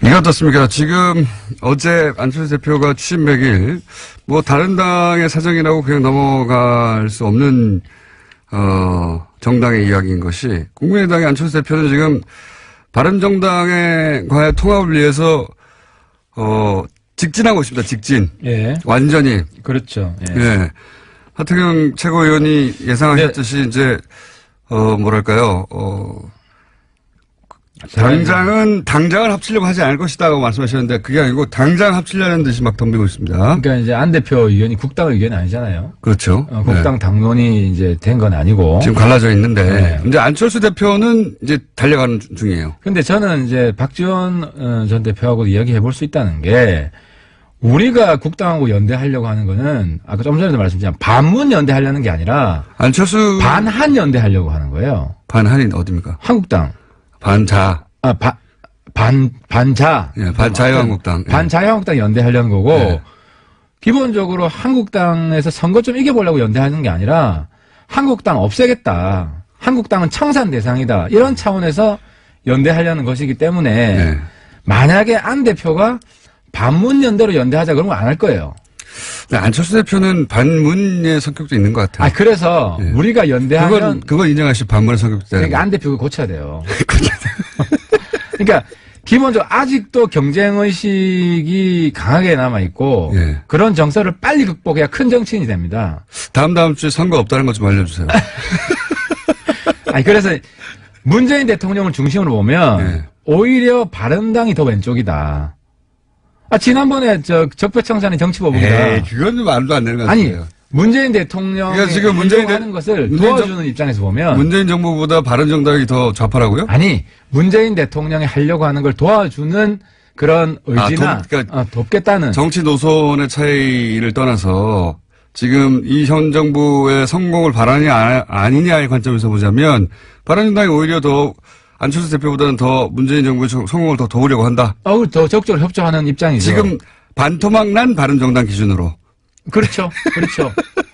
Speaker 1: 이거 어떻습니까? 지금 어제 안철수 대표가 취임 100일, 뭐 다른 당의 사정이라고 그냥 넘어갈 수 없는 정당의 이야기인 것이 국민의당의 안철수 대표는 지금 바른정당과의 통합을 위해서 직진하고 있습니다. 직진.
Speaker 7: 예.
Speaker 1: 완전히.
Speaker 7: 그렇죠. 예.
Speaker 1: 예. 하태경 최고위원이 예상하셨듯이 이제 뭐랄까요? 당장을 합치려고 하지 않을 것이다고 말씀하셨는데 그게 아니고 당장 합치려는 듯이 막 덤비고 있습니다.
Speaker 7: 그러니까 이제 안 대표 의견이 국당 의견이 아니잖아요.
Speaker 1: 그렇죠.
Speaker 7: 국당
Speaker 1: 네.
Speaker 7: 당론이 이제 된 건 아니고.
Speaker 1: 지금 갈라져 있는데
Speaker 7: 네.
Speaker 1: 이제 안철수 대표는 이제 달려가는 중이에요.
Speaker 7: 근데 저는 이제 박지원 전 대표하고 이야기해 볼 수 있다는 게 우리가 국당하고 연대하려고 하는 거는 아까 좀 전에도 말씀드렸지만 반문 연대하려는 게 아니라
Speaker 1: 안철수
Speaker 7: 반한 연대하려고 하는 거예요.
Speaker 1: 반한이 어디입니까?
Speaker 7: 한국당.
Speaker 1: 반자.
Speaker 7: 반자.
Speaker 1: 예, 반자유한국당. 예.
Speaker 7: 반자유한국당 연대하려는 거고
Speaker 1: 예.
Speaker 7: 기본적으로 한국당에서 선거 좀 이겨보려고 연대하는 게 아니라 한국당 없애겠다. 한국당은 청산 대상이다. 이런 차원에서 연대하려는 것이기 때문에
Speaker 1: 예.
Speaker 7: 만약에 안 대표가 반문 연대로 연대하자 그러면 안 할 거예요.
Speaker 1: 안철수 대표는 반문의 성격도 있는 것 같아요.
Speaker 7: 그래서
Speaker 1: 예.
Speaker 7: 우리가 연대하면
Speaker 1: 그건 인정하실 반문의 성격도 있다.
Speaker 7: 그러니까 안 대표가 고쳐야 돼요. 그러니까 기본적으로 아직도 경쟁의식이 강하게 남아있고
Speaker 1: 예.
Speaker 7: 그런 정서를 빨리 극복해야 큰 정치인이 됩니다.
Speaker 1: 다음 주에 선거 없다는 것 좀 알려주세요.
Speaker 7: 그래서 문재인 대통령을 중심으로 보면
Speaker 1: 예.
Speaker 7: 오히려 바른당이 더 왼쪽이다. 지난번에 적폐청산의 정치법입니다.
Speaker 1: 그건 말도 안 되는 것
Speaker 7: 아니
Speaker 1: 같아요.
Speaker 7: 문재인 대통령이
Speaker 1: 그러니까 지금
Speaker 7: 하는 것을 도와주는 입장에서 보면
Speaker 1: 문재인 정부보다 바른정당이 더 좌파라고요?
Speaker 7: 아니 문재인 대통령이 하려고 하는 걸 도와주는 그런 의지나 돕겠다는
Speaker 1: 정치 노선의 차이를 떠나서 지금 이 현 정부의 성공을 바라냐 아니냐의 관점에서 보자면 바른정당이 오히려 더 안철수 대표보다는 더 문재인 정부의 성공을 더 도우려고 한다.
Speaker 7: 더 적극적으로 협조하는 입장이죠.
Speaker 1: 지금 반토막 난 바른정당 기준으로.
Speaker 7: 그렇죠.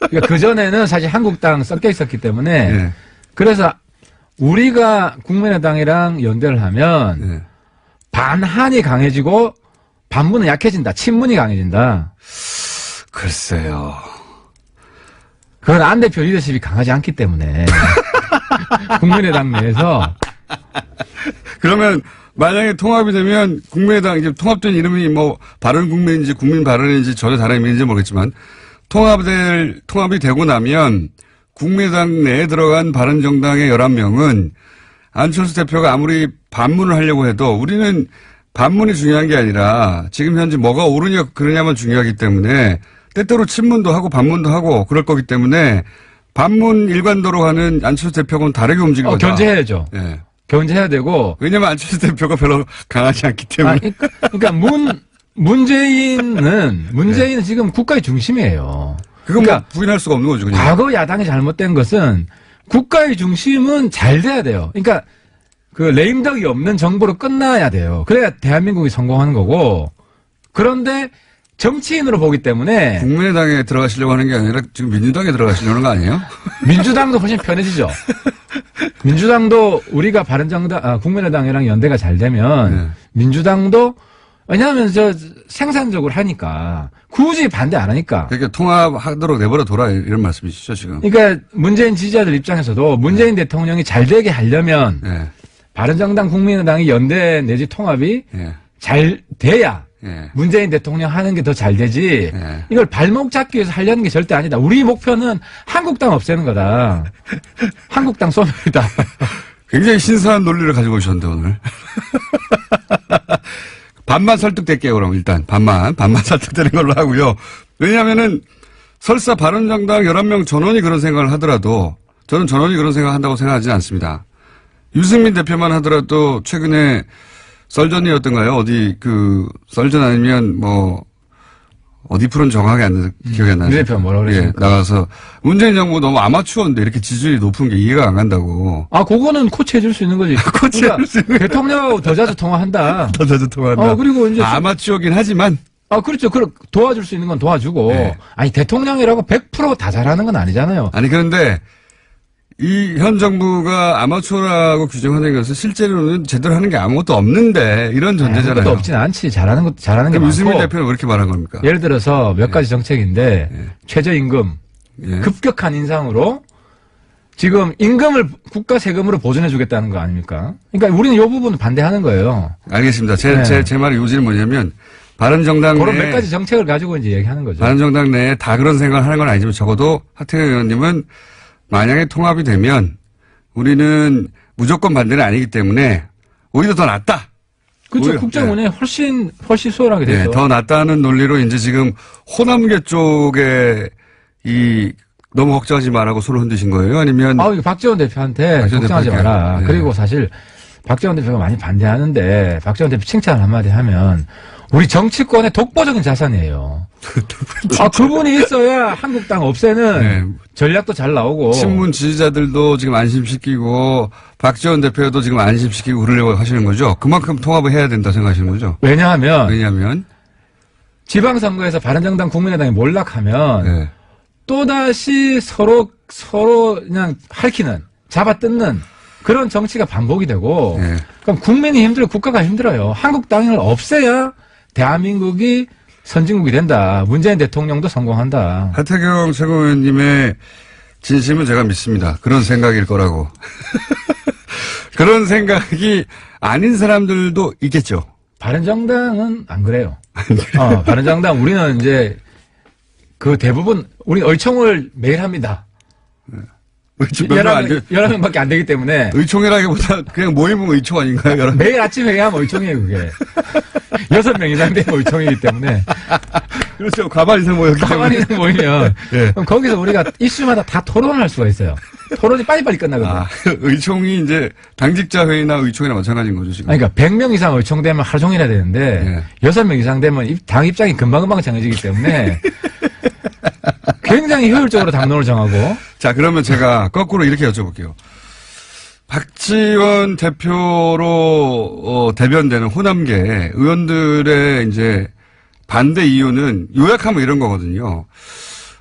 Speaker 7: 그러니까 그전에는 사실 한국당 섞여 있었기 때문에
Speaker 1: 네.
Speaker 7: 그래서 우리가 국민의당이랑 연대를 하면
Speaker 1: 네.
Speaker 7: 반한이 강해지고 반문은 약해진다. 친문이 강해진다.
Speaker 1: 글쎄요.
Speaker 7: 그건 안 대표 리더십이 강하지 않기 때문에 국민의당 내에서
Speaker 1: 그러면 만약에 통합이 되면 국민의당 이제 통합된 이름이 뭐 바른국민인지 국민바른인지 전혀 다른 의미인지 모르겠지만 통합이 되고 나면 국민의당 내에 들어간 바른정당의 11명은 안철수 대표가 아무리 반문을 하려고 해도 우리는 반문이 중요한 게 아니라 지금 현재 뭐가 옳으냐 그러냐만 중요하기 때문에 때때로 친문도 하고 반문도 하고 그럴 거기 때문에 반문 일관도로 하는 안철수 대표하고는 다르게 움직일 거다.
Speaker 7: 견제해야죠.
Speaker 1: 예.
Speaker 7: 견제해야 되고.
Speaker 1: 왜냐면 안철수 대표가 별로 강하지 않기 때문에.
Speaker 7: 그러니까 문재인은 지금 국가의 중심이에요.
Speaker 1: 그건
Speaker 7: 그러니까
Speaker 1: 부인할 수가 없는 거죠. 그냥.
Speaker 7: 과거 야당이 잘못된 것은 국가의 중심은 잘 돼야 돼요. 그러니까 그 레임덕이 없는 정부로 끝나야 돼요. 그래야 대한민국이 성공하는 거고. 그런데 정치인으로 보기 때문에
Speaker 1: 국민의당에 들어가시려고 하는 게 아니라 지금 민주당에 들어가시려는 거 아니에요?
Speaker 7: 민주당도 훨씬 편해지죠. 민주당도 우리가 국민의당이랑 연대가 잘 되면 민주당도 왜냐하면 생산적으로 하니까 굳이 반대 안 하니까.
Speaker 1: 그러니까 통합하도록 내버려 둬라 이런 말씀이시죠 지금.
Speaker 7: 그러니까 문재인 지지자들 입장에서도 문재인 대통령이 잘 되게 하려면
Speaker 1: 예.
Speaker 7: 바른정당 국민의당이 연대 내지 통합이
Speaker 1: 예.
Speaker 7: 잘 돼야
Speaker 1: 예.
Speaker 7: 문재인 대통령 하는 게 더 잘 되지.
Speaker 1: 예.
Speaker 7: 이걸 발목 잡기 위해서 하려는 게 절대 아니다. 우리 목표는 한국당 없애는 거다. 한국당 소멸이다.
Speaker 1: 굉장히 신선한 논리를 가지고 오셨는데 오늘. 반만 설득될게요 그럼 일단 반만 설득되는 걸로 하고요. 왜냐하면은 설사 바른정당 11명 전원이 그런 생각을 하더라도 저는 전원이 그런 생각을 한다고 생각하지는 않습니다. 유승민 대표만 하더라도 최근에 썰전이었던가요? 어디 썰전 아니면 어디 프로는 정확하게 기억이 안 나요.
Speaker 7: 유 대표가 뭐라고 그랬습니까?
Speaker 1: 나가서 문재인 정부 너무 아마추어인데 이렇게 지지율이 높은 게 이해가 안 간다고.
Speaker 7: 그거는 코치해줄 수 있는 거지.
Speaker 1: 코치해줄 수 있는
Speaker 7: 대통령하고 더 자주 통화한다.
Speaker 1: 더 자주 통화한다.
Speaker 7: 그리고 이제.
Speaker 1: 아마추어긴 하지만.
Speaker 7: 그렇죠. 도와줄 수 있는 건 도와주고.
Speaker 1: 네.
Speaker 7: 아니, 대통령이라고 100% 다 잘하는 건 아니잖아요.
Speaker 1: 아니, 그런데 이 현 정부가 아마추어라고 규정하는 것은 실제로는 제대로 하는 게 아무것도 없는데 이런 전제잖아요.
Speaker 7: 아무것도 없진 않지. 잘하는 게 많고.
Speaker 1: 유승민 대표는 왜 그렇게 말한 겁니까?
Speaker 7: 예를 들어서 몇 가지 정책인데 최저임금
Speaker 1: 예.
Speaker 7: 급격한 인상으로 지금 임금을 국가 세금으로 보존해 주겠다는 거 아닙니까? 그러니까 우리는 이 부분 반대하는 거예요.
Speaker 1: 알겠습니다. 제 말의 요지는 뭐냐면 바른정당
Speaker 7: 그런
Speaker 1: 내에
Speaker 7: 몇 가지 정책을 가지고 이제 얘기하는 거죠.
Speaker 1: 바른정당 내에 다 그런 생각을 하는 건 아니지만 적어도 하태경 의원님은 만약에 통합이 되면 우리는 무조건 반대는 아니기 때문에 오히려 더 낫다.
Speaker 7: 그렇죠.
Speaker 1: 오히려,
Speaker 7: 국정원에 훨씬 수월하게 되죠.
Speaker 1: 더 낫다는 논리로 이제 지금 호남계 쪽에 너무 걱정하지 말라고 손을 흔드신 거예요? 아니면
Speaker 7: 이거 박지원 대표한테 걱정하지 마라.
Speaker 1: 네.
Speaker 7: 그리고 사실 박지원 대표가 많이 반대하는데 박지원 대표 칭찬 한마디 하면 우리 정치권의 독보적인 자산이에요. 그분이 있어야 한국당 없애는
Speaker 1: 네.
Speaker 7: 전략도 잘 나오고.
Speaker 1: 친문 지지자들도 지금 안심시키고 박지원 대표도 지금 안심시키고 그러려고 하시는 거죠? 그만큼 통합을 해야 된다 생각하시는 거죠? 왜냐하면
Speaker 7: 지방선거에서 바른정당 국민의당이 몰락하면
Speaker 1: 네.
Speaker 7: 또다시 서로 그냥 핥히는 잡아뜯는 그런 정치가 반복이 되고
Speaker 1: 네.
Speaker 7: 그럼 국민이 힘들고 국가가 힘들어요. 한국당을 없애야 대한민국이 선진국이 된다. 문재인 대통령도 성공한다.
Speaker 1: 하태경 최고위원님의 진심은 제가 믿습니다. 그런 생각일 거라고. 그런 생각이 아닌 사람들도 있겠죠.
Speaker 7: 바른정당은 안 그래요. 바른정당 우리는 이제 대부분 우리 의총을 매일 합니다. 11명밖에 안 되기 때문에.
Speaker 1: 의총이라기보다 그냥 모이면 의총 아닌가요?
Speaker 7: 매일 아침 회의하면 의총이에요, 그게. 6명 이상 되면 의총이기 때문에.
Speaker 1: 그렇죠. 가만 이상 모였기 때문에.
Speaker 7: 가만히 모이면.
Speaker 1: 예.
Speaker 7: 그럼 거기서 우리가 이슈마다 다 토론할 수가 있어요. 토론이 빨리빨리 끝나거든요.
Speaker 1: 의총이 이제 당직자 회의나 의총이나 마찬가지인 거죠, 지금.
Speaker 7: 그러니까 100명 이상 의총되면 하루 종일 해야 되는데, 6명 이상 되면 당 입장이 금방금방 정해지기 때문에, 굉장히 효율적으로 당론을 정하고.
Speaker 1: 자, 그러면 제가 거꾸로 이렇게 여쭤볼게요. 박지원 대표로 대변되는 호남계 의원들의 이제 반대 이유는 요약하면 이런 거거든요.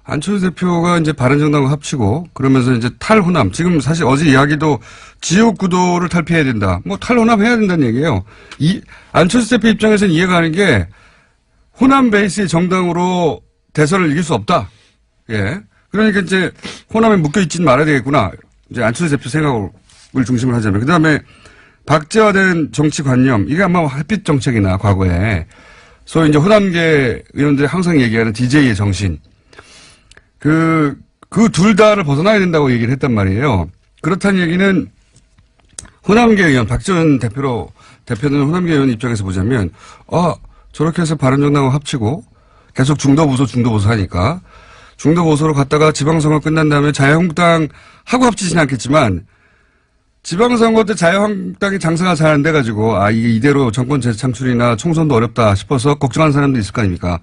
Speaker 1: 안철수 대표가 이제 바른정당과 합치고 그러면서 이제 탈호남, 지금 사실 어제 이야기도 지역구도를 탈피해야 된다. 탈호남 해야 된다는 얘기예요. 안철수 대표 입장에서는 이해가 가는 게 호남 베이스의 정당으로 대선을 이길 수 없다. 예. 그러니까 이제 호남에 묶여있지는 말아야 되겠구나. 이제 안철수 대표 생각을 중심으로 하자면. 그 다음에 박제화된 정치관념. 이게 아마 햇빛 정책이나 과거에 소위 이제 호남계 의원들이 항상 얘기하는 DJ의 정신. 그 둘 다를 벗어나야 된다고 얘기를 했단 말이에요. 그렇다는 얘기는 호남계 의원, 박지원 대표는 호남계 의원 입장에서 보자면, 저렇게 해서 바른정당과 합치고 계속 중도보수 하니까 중도보수로 갔다가 지방선거 끝난 다음에 자유한국당 하고 합치지는 않겠지만 지방선거 때 자유한국당이 장사가 잘 안 돼가지고 이게 이대로 정권 재창출이나 총선도 어렵다 싶어서 걱정하는 사람도 있을 거 아닙니까?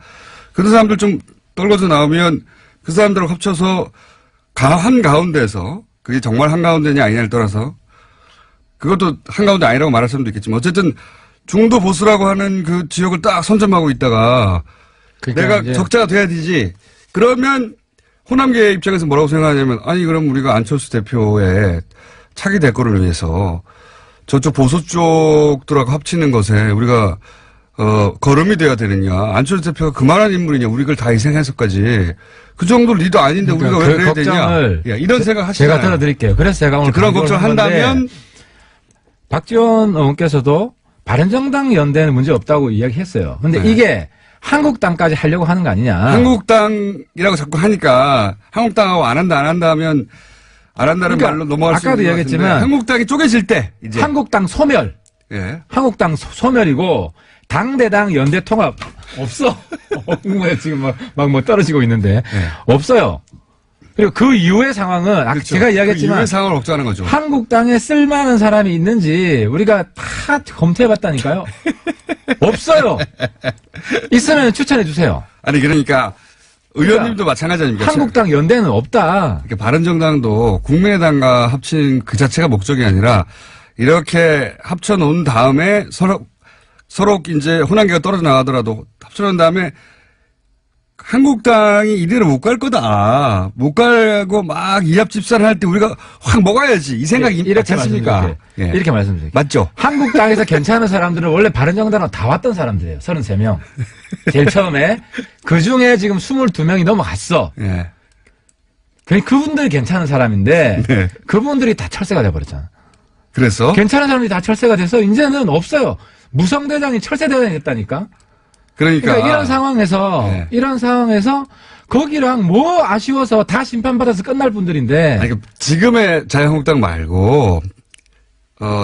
Speaker 1: 그런 사람들 좀 떨궈져 나오면 그 사람들하고 합쳐서 한가운데에서 그게 정말 한가운데냐 아니냐를 떠나서 그것도 한가운데 아니라고 말할 사람도 있겠지만 어쨌든 중도 보수라고 하는 그 지역을 딱 선점하고 있다가 내가 적자가 돼야 되지. 그러면 호남계 입장에서 뭐라고 생각하냐면 그럼 우리가 안철수 대표의 차기 대권을 위해서 저쪽 보수 쪽들하고 합치는 것에 우리가 걸음이 돼야 되느냐. 안철수 대표가 그만한 인물이냐. 우리 걸 다 희생해서까지. 그 정도 리더 아닌데
Speaker 7: 그러니까
Speaker 1: 우리가 왜
Speaker 7: 그
Speaker 1: 그래야 되냐. 예, 이런 생각 하시잖아요.
Speaker 7: 제가 들어드릴게요. 그래서 제가 오늘
Speaker 1: 그런 걱정 한다면
Speaker 7: 박지원 의원께서도 바른정당 연대는 문제 없다고 이야기했어요. 근데
Speaker 1: 네.
Speaker 7: 이게 한국당까지 하려고 하는 거 아니냐.
Speaker 1: 한국당이라고 자꾸 하니까 한국당하고 안 한다 하면 안 한다는
Speaker 7: 그러니까
Speaker 1: 말로 넘어갈 수
Speaker 7: 아까도
Speaker 1: 있는 것
Speaker 7: 이야기했지만
Speaker 1: 같은데 한국당이 쪼개질 때 이제
Speaker 7: 한국당 소멸.
Speaker 1: 예.
Speaker 7: 한국당 소멸이고 당대당 연대 통합 없어. 지금 막 뭐 떨어지고 있는데 없어요. 그리고 그 이후의 상황은 아까
Speaker 1: 그렇죠.
Speaker 7: 제가 이야기했지만
Speaker 1: 그 이후의 상황을 걱정하는 거죠.
Speaker 7: 한국당에 쓸만한 사람이 있는지 우리가 다 검토해봤다니까요. 없어요. 있으면 추천해 주세요.
Speaker 1: 아니 그러니까 의원님도 마찬가지 아닙니까?
Speaker 7: 한국당 연대는 없다.
Speaker 1: 그러니까 바른정당도 국민의당과 합친 그 자체가 목적이 아니라 이렇게 합쳐놓은 다음에 서로 이제 호남계가 떨어져 나가더라도 합쳐놓은 다음에 한국당이 이대로 못 갈 거다. 못 가고 막 이합집산을 할 때 우리가 확 먹어야지. 이 생각이
Speaker 7: 이렇게
Speaker 1: 않습니까?
Speaker 7: 말씀드릴게요. 이렇게 말씀드릴게요.
Speaker 1: 맞죠?
Speaker 7: 한국당에서 괜찮은 사람들은 원래 바른정당으로 다 왔던 사람들이에요. 33명. 제일 처음에. 그 중에 지금 22명이 넘어갔어.
Speaker 1: 예.
Speaker 7: 그분들이 괜찮은 사람인데
Speaker 1: 네.
Speaker 7: 그분들이 다 철새가 돼버렸잖아.
Speaker 1: 그래서
Speaker 7: 괜찮은 사람들이 다 철새가 돼서 이제는 없어요. 무성대장이 철새대장이 됐다니까. 그러니까 이런 상황에서 거기랑 뭐 아쉬워서 다 심판받아서 끝날 분들인데.
Speaker 1: 아니, 지금의 자유한국당 말고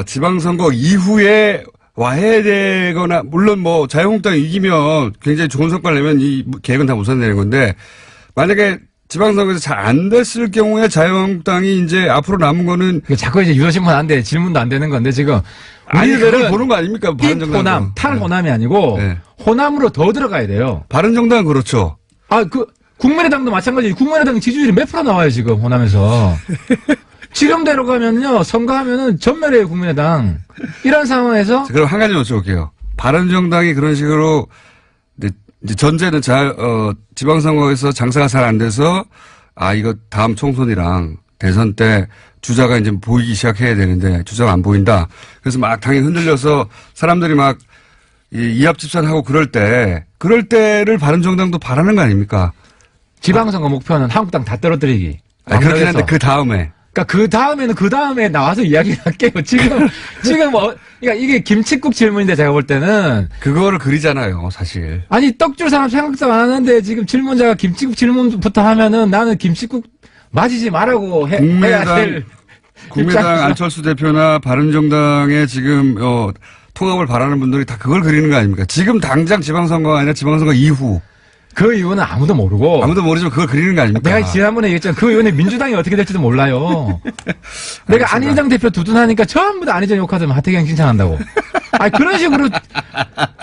Speaker 1: 지방선거 이후에 와해되거나 물론 뭐 자유한국당이 이기면 굉장히 좋은 성과를 내면 이 계획은 다 무산되는 건데 만약에 지방선거에서 잘 안 됐을 경우에 자유한국당이 이제 앞으로 남은 거는
Speaker 7: 자꾸 이제 유도신문 안 돼. 질문도 안 되는 건데 지금
Speaker 1: 아니 그걸 보는 거 아닙니까?
Speaker 7: 호남, 탈호남이 아니고
Speaker 1: 네.
Speaker 7: 호남으로 더 들어가야 돼요.
Speaker 1: 바른정당은 그렇죠.
Speaker 7: 국민의당도 마찬가지예요. 국민의당 지지율이 몇 프로 나와요 지금 호남에서. 지금대로 가면요 선거하면은 전멸이에요 국민의당. 이런 상황에서
Speaker 1: 그럼 한 가지 여쭤볼게요. 바른정당이 그런 식으로 이제 전제는 지방선거에서 장사가 잘 안 돼서 이거 다음 총선이랑 대선 때 주자가 이제 보이기 시작해야 되는데 주자가 안 보인다. 그래서 막 당이 흔들려서 사람들이 막 이합집산하고 그럴 때를 바른정당도 바라는 거 아닙니까?
Speaker 7: 지방선거 목표는 한국당 다 떨어뜨리기.
Speaker 1: 그렇긴 한데 그 다음에.
Speaker 7: 그러니까 그 다음에 나와서 이야기를 할게요. 지금 그러니까 이게 김칫국 질문인데 제가 볼 때는.
Speaker 1: 그거를 그리잖아요, 사실.
Speaker 7: 아니, 떡줄 사람 생각도 안 하는데 지금 질문자가 김칫국 질문부터 하면은 나는 김칫국 맞이지 말라고 해야 될.
Speaker 1: 국민의당 안철수 대표나 바른정당의 지금, 통합을 바라는 분들이 다 그걸 그리는 거 아닙니까? 지금 당장 지방선거가 아니라 지방선거 이후.
Speaker 7: 그 이유는 아무도 모르고.
Speaker 1: 아무도 모르지만 그걸 그리는 거 아닙니까?
Speaker 7: 내가 지난번에 얘기했잖아. 그 이유는 민주당이 어떻게 될지도 몰라요. 내가 안희정 대표 두둔하니까 전부 다 안희정 욕하더만 하태경 칭찬한다고. 그런 식으로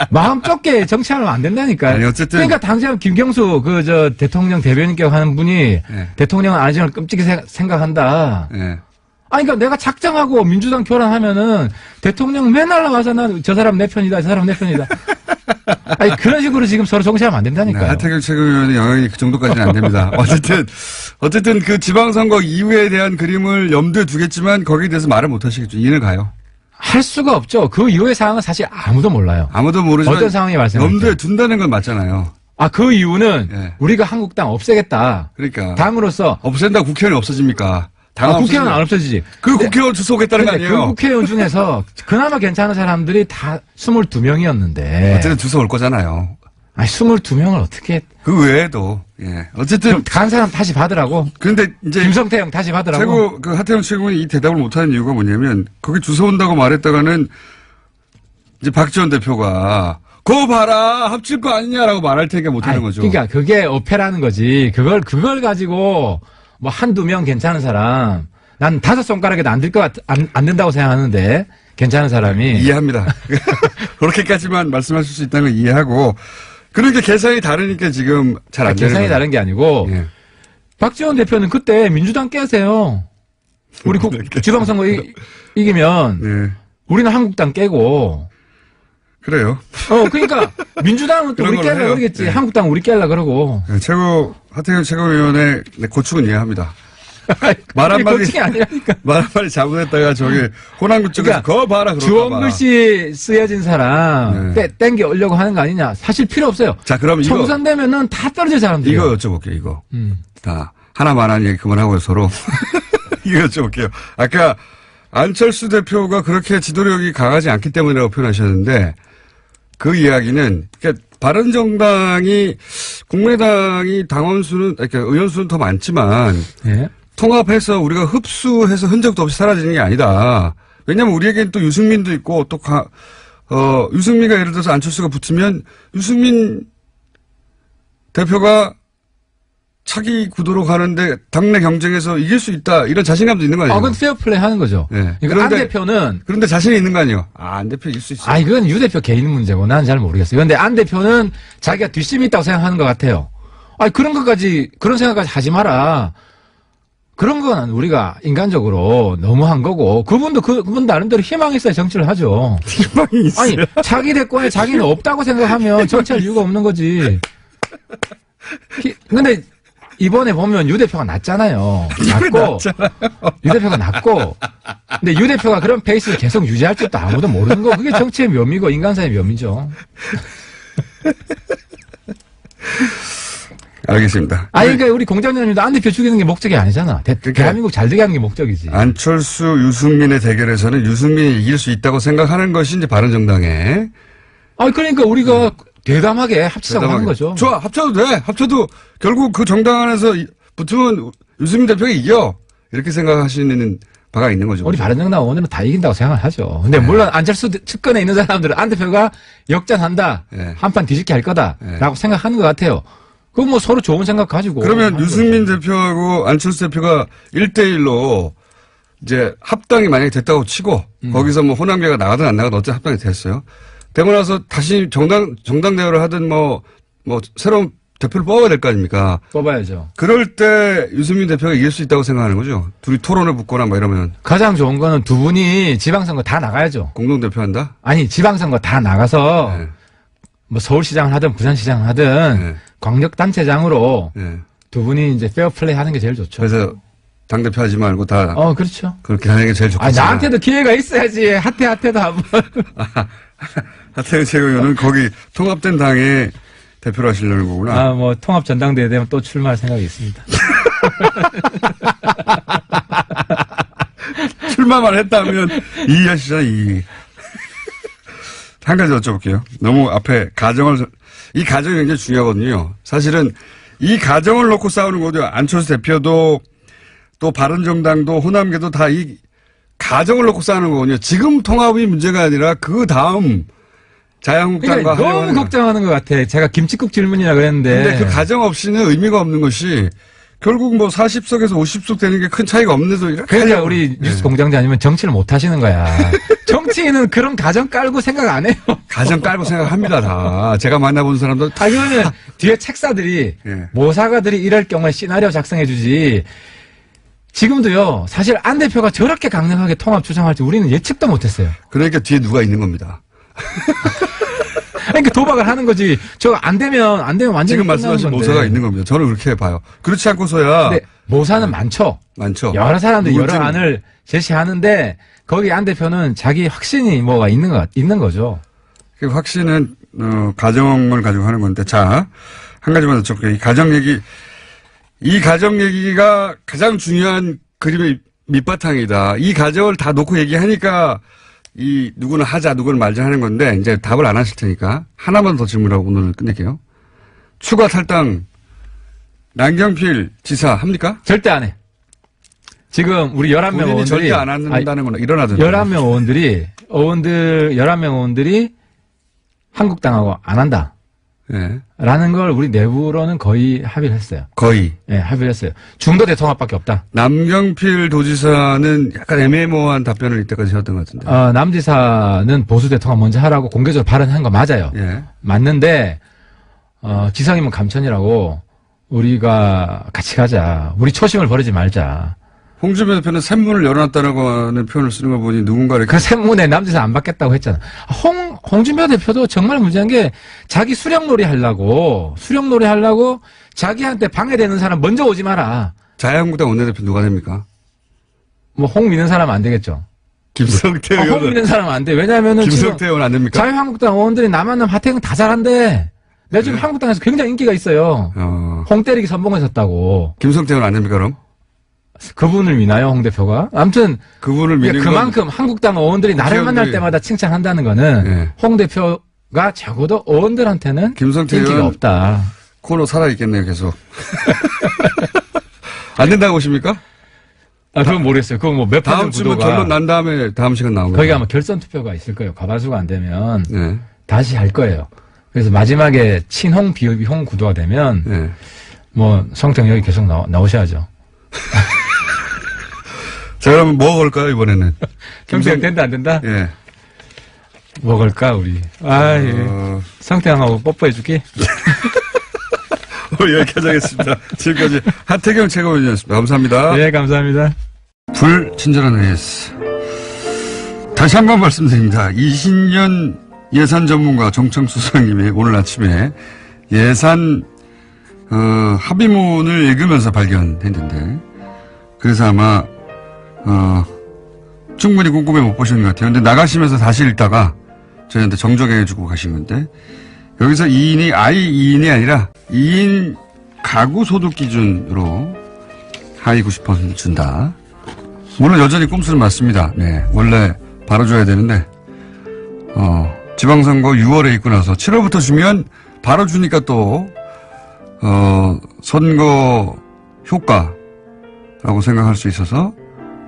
Speaker 7: 마음 좁게 정치하면 안 된다니까.
Speaker 1: 아니, 어쨌든.
Speaker 7: 그러니까 당장 김경수 대통령 대변인께 하는 분이 대통령은 안희정을 끔찍이 생각한다. 그러니까 내가 작정하고 민주당 교란하면은 대통령 맨날 나와서 난 저 사람 내 편이다, 저 사람 내 편이다. 그런 식으로 지금 서로 정치하면 안 된다니까요.
Speaker 1: 하태경 최고위원의 영향이 그 정도까지는 안 됩니다. 어쨌든 그 지방선거 이후에 대한 그림을 염두에 두겠지만 거기에 대해서 말을 못 하시겠죠. 이해를 가요.
Speaker 7: 할 수가 없죠. 그 이후의 상황은 사실 아무도 몰라요.
Speaker 1: 아무도 모르지만
Speaker 7: 어떤 상황이 발생할지.
Speaker 1: 염두에 둔다는 건 맞잖아요.
Speaker 7: 그 이유는 우리가 한국당 없애겠다.
Speaker 1: 그러니까.
Speaker 7: 당으로서.
Speaker 1: 없앤다 국회의원이 없어집니까?
Speaker 7: 국회의원은 안 없어지지.
Speaker 1: 그 국회의원 주소오겠다는 거 아니에요?
Speaker 7: 그 국회의원 중에서 그나마 괜찮은 사람들이 다 22명이었는데.
Speaker 1: 어쨌든 주소 올 거잖아요.
Speaker 7: 22명을 어떻게.
Speaker 1: 그 외에도, 어쨌든.
Speaker 7: 간 사람 다시 받으라고.
Speaker 1: 근데 이제.
Speaker 7: 김성태 다시 받으라고.
Speaker 1: 하태경 최고위원이 이 대답을 못하는 이유가 뭐냐면, 거기 주소 온다고 말했다가는, 이제 박지원 대표가, 그거 봐라! 합칠 거 아니냐라고 말할 테니까 못하는 거죠.
Speaker 7: 그러니까 그게 어폐라는 거지. 그걸 가지고, 한두 명 괜찮은 사람, 난 5손가락에도 안 된다고 생각하는데, 괜찮은 사람이.
Speaker 1: 이해합니다. 그렇게까지만 말씀하실 수 있다는 걸 이해하고, 그러니까 계산이 다르니까 지금 잘 안 되는
Speaker 7: 계산이 다른 게 아니고, 박지원 대표는 그때 민주당 깨세요. 우리 지방선거 이기면, 우리는 한국당 깨고,
Speaker 1: 그래요.
Speaker 7: 그러니까 민주당은 또 우리 깨려 그러겠지. 한국당 우리 깨려 그러고.
Speaker 1: 하태경 최고위원의 고충은 이해합니다. 말 한마디
Speaker 7: 거칭이 아니라니까.
Speaker 1: 말 한마디 잘못했다가 저기 호남구 쪽에서 그거 봐라 그럴까
Speaker 7: 주원
Speaker 1: 봐.
Speaker 7: 글씨 쓰여진 사람 땡겨 오려고 하는 거 아니냐. 사실 필요 없어요.
Speaker 1: 자, 그럼 이거
Speaker 7: 총선 되면은 다 떨어질 사람들.
Speaker 1: 이거 여쭤볼게요. 이거 다 하나만한 얘기 그만하고 서로 이거 여쭤볼게요. 아까 안철수 대표가 그렇게 지도력이 강하지 않기 때문이라고 표현하셨는데 그 이야기는 그러니까 바른정당이 국민의당이 당원 수는 그러니까 의원 수는 더 많지만
Speaker 7: 예.
Speaker 1: 통합해서 우리가 흡수해서 흔적도 없이 사라지는 게 아니다. 왜냐하면 우리에겐 또 유승민도 있고 또 유승민과 예를 들어서 안철수가 붙으면 유승민 대표가 차기 구도로 가는데 당내 경쟁에서 이길 수 있다 이런 자신감도 있는 거 아니에요?
Speaker 7: 그건 페어플레이 하는 거죠.
Speaker 1: 네.
Speaker 7: 그러니까 안 대표는
Speaker 1: 그런데 자신이 있는 거 아니에요? 안 대표 이길 수 있어.
Speaker 7: 이건 유 대표 개인 문제고 난 잘 모르겠어요. 그런데 안 대표는 자기가 뒷심이 있다고 생각하는 것 같아요. 그런 생각까지 하지 마라. 그런 건 우리가 인간적으로 너무한 거고 그분 나름대로 희망이 있어야 정치를 하죠.
Speaker 1: 희망이 있어요.
Speaker 7: 아니 자기 대권에 자기는 없다고 생각하면 정치할 이유가 없는 거지. 근데 이번에 보면 유 대표가 낫잖아요. 유 대표가 낫고. 근데 유 대표가 그런 페이스를 계속 유지할지도 아무도 모르는 거. 그게 정치의 묘미고 인간사의 묘미죠.
Speaker 1: 알겠습니다.
Speaker 7: 그러니까 우리 공장장님도 안 대표 죽이는 게 목적이 아니잖아. 대한민국 잘 되게 하는 게 목적이지.
Speaker 1: 안철수, 유승민의 대결에서는 유승민이 이길 수 있다고 생각하는 것이 이제 바른정당의.
Speaker 7: 그러니까 우리가 대담하게 합치자고 하는 거죠.
Speaker 1: 좋아, 합쳐도 돼. 합쳐도 결국 그 정당 안에서 붙으면 유승민 대표가 이겨. 이렇게 생각하시는 바가 있는 거죠.
Speaker 7: 우리 바른정당 의원들은 다 이긴다고 생각을 하죠. 근데 물론 안철수 측근에 있는 사람들은 안 대표가 역전한다. 한판 뒤집게 할 거다라고 생각하는 것 같아요. 그건 뭐 서로 좋은 생각 가지고.
Speaker 1: 그러면 유승민 대표하고 안철수 대표가 1대1로 이제 합당이 만약에 됐다고 치고 거기서 뭐 호남계가 나가든 안 나가든 어쨌든 합당이 됐어요. 되고 나서 다시 정당 대화를 하든 뭐 새로운 대표를 뽑아야 될 거 아닙니까?
Speaker 7: 뽑아야죠.
Speaker 1: 그럴 때 유승민 대표가 이길 수 있다고 생각하는 거죠. 둘이 토론을 붙거나 뭐 이러면.
Speaker 7: 가장 좋은 거는 두 분이 지방선거 다 나가야죠.
Speaker 1: 공동대표 한다?
Speaker 7: 아니, 지방선거 다 나가서 뭐 서울시장을 하든 부산시장을 하든 광역단체장으로 두 분이 이제 페어플레이 하는 게 제일 좋죠.
Speaker 1: 그래서 당대표 하지 말고 다.
Speaker 7: 그렇죠.
Speaker 1: 그렇게 하는 게 제일 좋겠죠.
Speaker 7: 나한테도 기회가 있어야지. 하태도 한번.
Speaker 1: 하태경 최고위원은 거기 통합된 당에 대표로 하시려는 거구나.
Speaker 7: 뭐 통합 전당대회 되면 또 출마할 생각이 있습니다.
Speaker 1: 출마만 했다면 이해하시잖아요, 이. 한 가지 여쭤볼게요. 너무 앞에 이 가정이 굉장히 중요하거든요. 사실은 이 가정을 놓고 싸우는 거죠. 안철수 대표도 또 바른정당도 호남계도 다 이 가정을 놓고 싸우는 거거든요. 지금 통합이 문제가 아니라 그 다음 자유한국당과
Speaker 7: 너무 걱정하는 것 같아. 제가 김칫국 질문이라 그랬는데.
Speaker 1: 근데 그 가정 없이는 의미가 없는 것이 결국 뭐 40석에서 50석 되는 게 큰 차이가 없는데도 이렇게.
Speaker 7: 그러니까 우리 뉴스 공장장님은 정치를 못 하시는 거야. 정치인은 그런 가정 깔고 생각 안 해요.
Speaker 1: 가정 깔고 생각합니다, 다. 제가 만나본 사람들.
Speaker 7: 그러면 뒤에 책사들이, 모사가들이 이럴 경우에 시나리오 작성해 주지. 지금도요, 사실 안 대표가 저렇게 강력하게 통합 주장할지 우리는 예측도 못 했어요.
Speaker 1: 그러니까 뒤에 누가 있는 겁니다.
Speaker 7: 그러니까 도박을 하는 거지. 저거 안 되면 완전히
Speaker 1: 지금 말씀하신 모사가 있는 겁니다. 저는 그렇게 봐요. 그렇지 않고서야.
Speaker 7: 근데 모사는 많죠. 여러 사람들이 여러 안을 제시하는데 거기 안 대표는 자기 확신이 뭐가 있는 거죠.
Speaker 1: 그 확신은 가정을 가지고 하는 건데. 자, 한 가지만 여쭤볼게요. 이 가정 얘기가 가장 중요한 그림의 밑바탕이다. 이 가정을 다 놓고 얘기하니까 누구는 하자, 누구는 말자 하는 건데, 이제 답을 안 하실 테니까, 하나만 더 질문하고 오늘 끝낼게요. 추가 탈당, 남경필 지사 합니까?
Speaker 7: 절대 안 해. 지금 우리 11명 의원들이.
Speaker 1: 절대 안 한다는 건 일어나던데.
Speaker 7: 11명 11명 의원들이 한국당하고 안 한다. 라는 걸 우리 내부로는 거의 합의를 했어요.
Speaker 1: 거의?
Speaker 7: 네, 합의를 했어요. 중도 대통합밖에 없다.
Speaker 1: 남경필 도지사는 약간 애매모호한 답변을 이때까지 하셨던 것 같은데.
Speaker 7: 남지사는 보수 대통합 먼저 하라고 공개적으로 발언한 거 맞아요. 맞는데, 지상이면 감천이라고 우리가 같이 가자. 우리 초심을 버리지 말자.
Speaker 1: 홍준표 대표는 샘문을 열어놨다라고 하는 표현을 쓰는 걸 보니 누군가를.
Speaker 7: 그 샘문에 남지사 안 받겠다고 했잖아. 홍준표 대표도 정말 문제한 게 자기 수령놀이 하려고 자기한테 방해되는 사람 먼저 오지 마라.
Speaker 1: 자유한국당 원내대표 누가 됩니까?
Speaker 7: 뭐 홍 믿는 사람은 안 되겠죠.
Speaker 1: 김성태
Speaker 7: 홍
Speaker 1: 의원은.
Speaker 7: 믿는 사람은 안 돼. 왜냐면은
Speaker 1: 김성태 의원 안 됩니까?
Speaker 7: 자유한국당 의원들이 남한남 하태경 다 잘한대. 내가 지금 한국당에서 굉장히 인기가 있어요. 홍 때리기 선봉하셨다고.
Speaker 1: 김성태 의원 안 됩니까, 그럼?
Speaker 7: 그분을 미나요, 홍 대표가? 아무튼
Speaker 1: 그분을 미는
Speaker 7: 그만큼 한국당 의원들이 나를 만날 때마다 칭찬한다는 거는
Speaker 1: 네.
Speaker 7: 홍 대표가 적어도 의원들한테는
Speaker 1: 김성태
Speaker 7: 인기가
Speaker 1: 의원
Speaker 7: 없다.
Speaker 1: 코너 살아있겠네요, 계속. 안 된다고 보십니까?
Speaker 7: 아, 그건 모르겠어요. 그건 뭐 몇
Speaker 1: 다음
Speaker 7: 퍼센트
Speaker 1: 주면
Speaker 7: 구도가
Speaker 1: 결론 난 다음에 다음 시간 나오고.
Speaker 7: 거기가 아마 결선 투표가 있을 거예요. 과반수가 안 되면
Speaker 1: 네.
Speaker 7: 다시 할 거예요. 그래서 마지막에 친홍 비홍 구도가 되면
Speaker 1: 네.
Speaker 7: 뭐 성태형 여기 계속 나오셔야죠.
Speaker 1: 자, 그럼 뭐 걸까요, 이번에는?
Speaker 7: 경쟁 된다 안 된다?
Speaker 1: 예.
Speaker 7: 뭐 걸까 우리? 아, 예. 성태형하고 뽀뽀해주기.
Speaker 1: 여기까지 하겠습니다. 지금까지 하태경 최고위원이었습니다. 감사합니다.
Speaker 7: 네, 감사합니다.
Speaker 1: 불친절한 AS. 다시 한번 말씀드립니다. 이신년 예산 전문가 정청수 소장님이 오늘 아침에 예산 합의문을 읽으면서 발견했는데 그래서 아마 충분히 궁금해 못 보시는 것 같아요. 근데 나가시면서 다시 읽다가 저희한테 정정해주고 가신 건데 여기서 2인이 아이 2인이 아니라 2인 가구 소득 기준으로 하위 90% 준다. 물론 여전히 꼼수는 맞습니다. 네, 원래 바로 줘야 되는데 지방선거 6월에 있고 나서 7월부터 주면 바로 주니까 또 선거 효과라고 생각할 수 있어서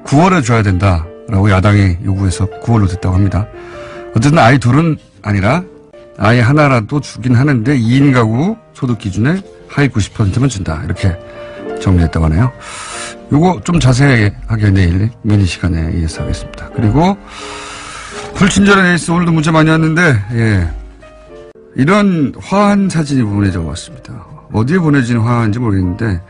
Speaker 1: 9월에 줘야 된다라고 야당이 요구해서 9월로 됐다고 합니다. 어쨌든 아이 둘은 아니라 아이 하나라도 주긴 하는데 2인 가구 소득 기준에 하위 90%만 준다. 이렇게 정리했다고 하네요. 요거 좀 자세하게 내일 메뉴 시간에 이어서 하겠습니다. 그리고 불친절한 에이스 오늘도 문자 많이 왔는데 예. 이런 화한 사진이 보내져 왔습니다. 어디에 보내진 화한인지 모르겠는데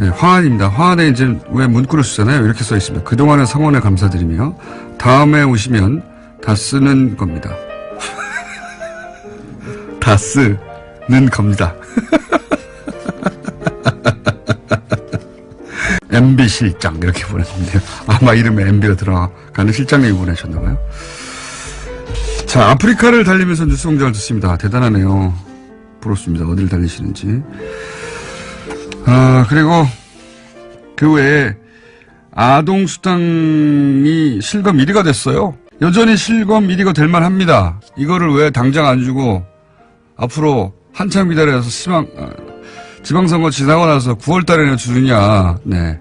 Speaker 1: 예, 화한입니다. 화한에 이제 왜 문구를 쓰잖아요. 이렇게 써 있습니다. 그동안의 성원에 감사드리며 다음에 오시면 다 쓰는 겁니다. 다 쓰는 겁니다. MB 실장 이렇게 보냈는데요. 아마 이름에 MB가 들어가는 실장님이 보내셨나봐요. 자, 아프리카를 달리면서 뉴스 공장을 듣습니다. 대단하네요. 부럽습니다. 어디를 달리시는지. 그리고 그 외에 아동수당이 실검 1위가 됐어요. 여전히 실검 1위가 될 만합니다. 이거를 왜 당장 안 주고 앞으로 한참 기다려서 지방선거 지나고 나서 9월 달에는 주느냐. 네.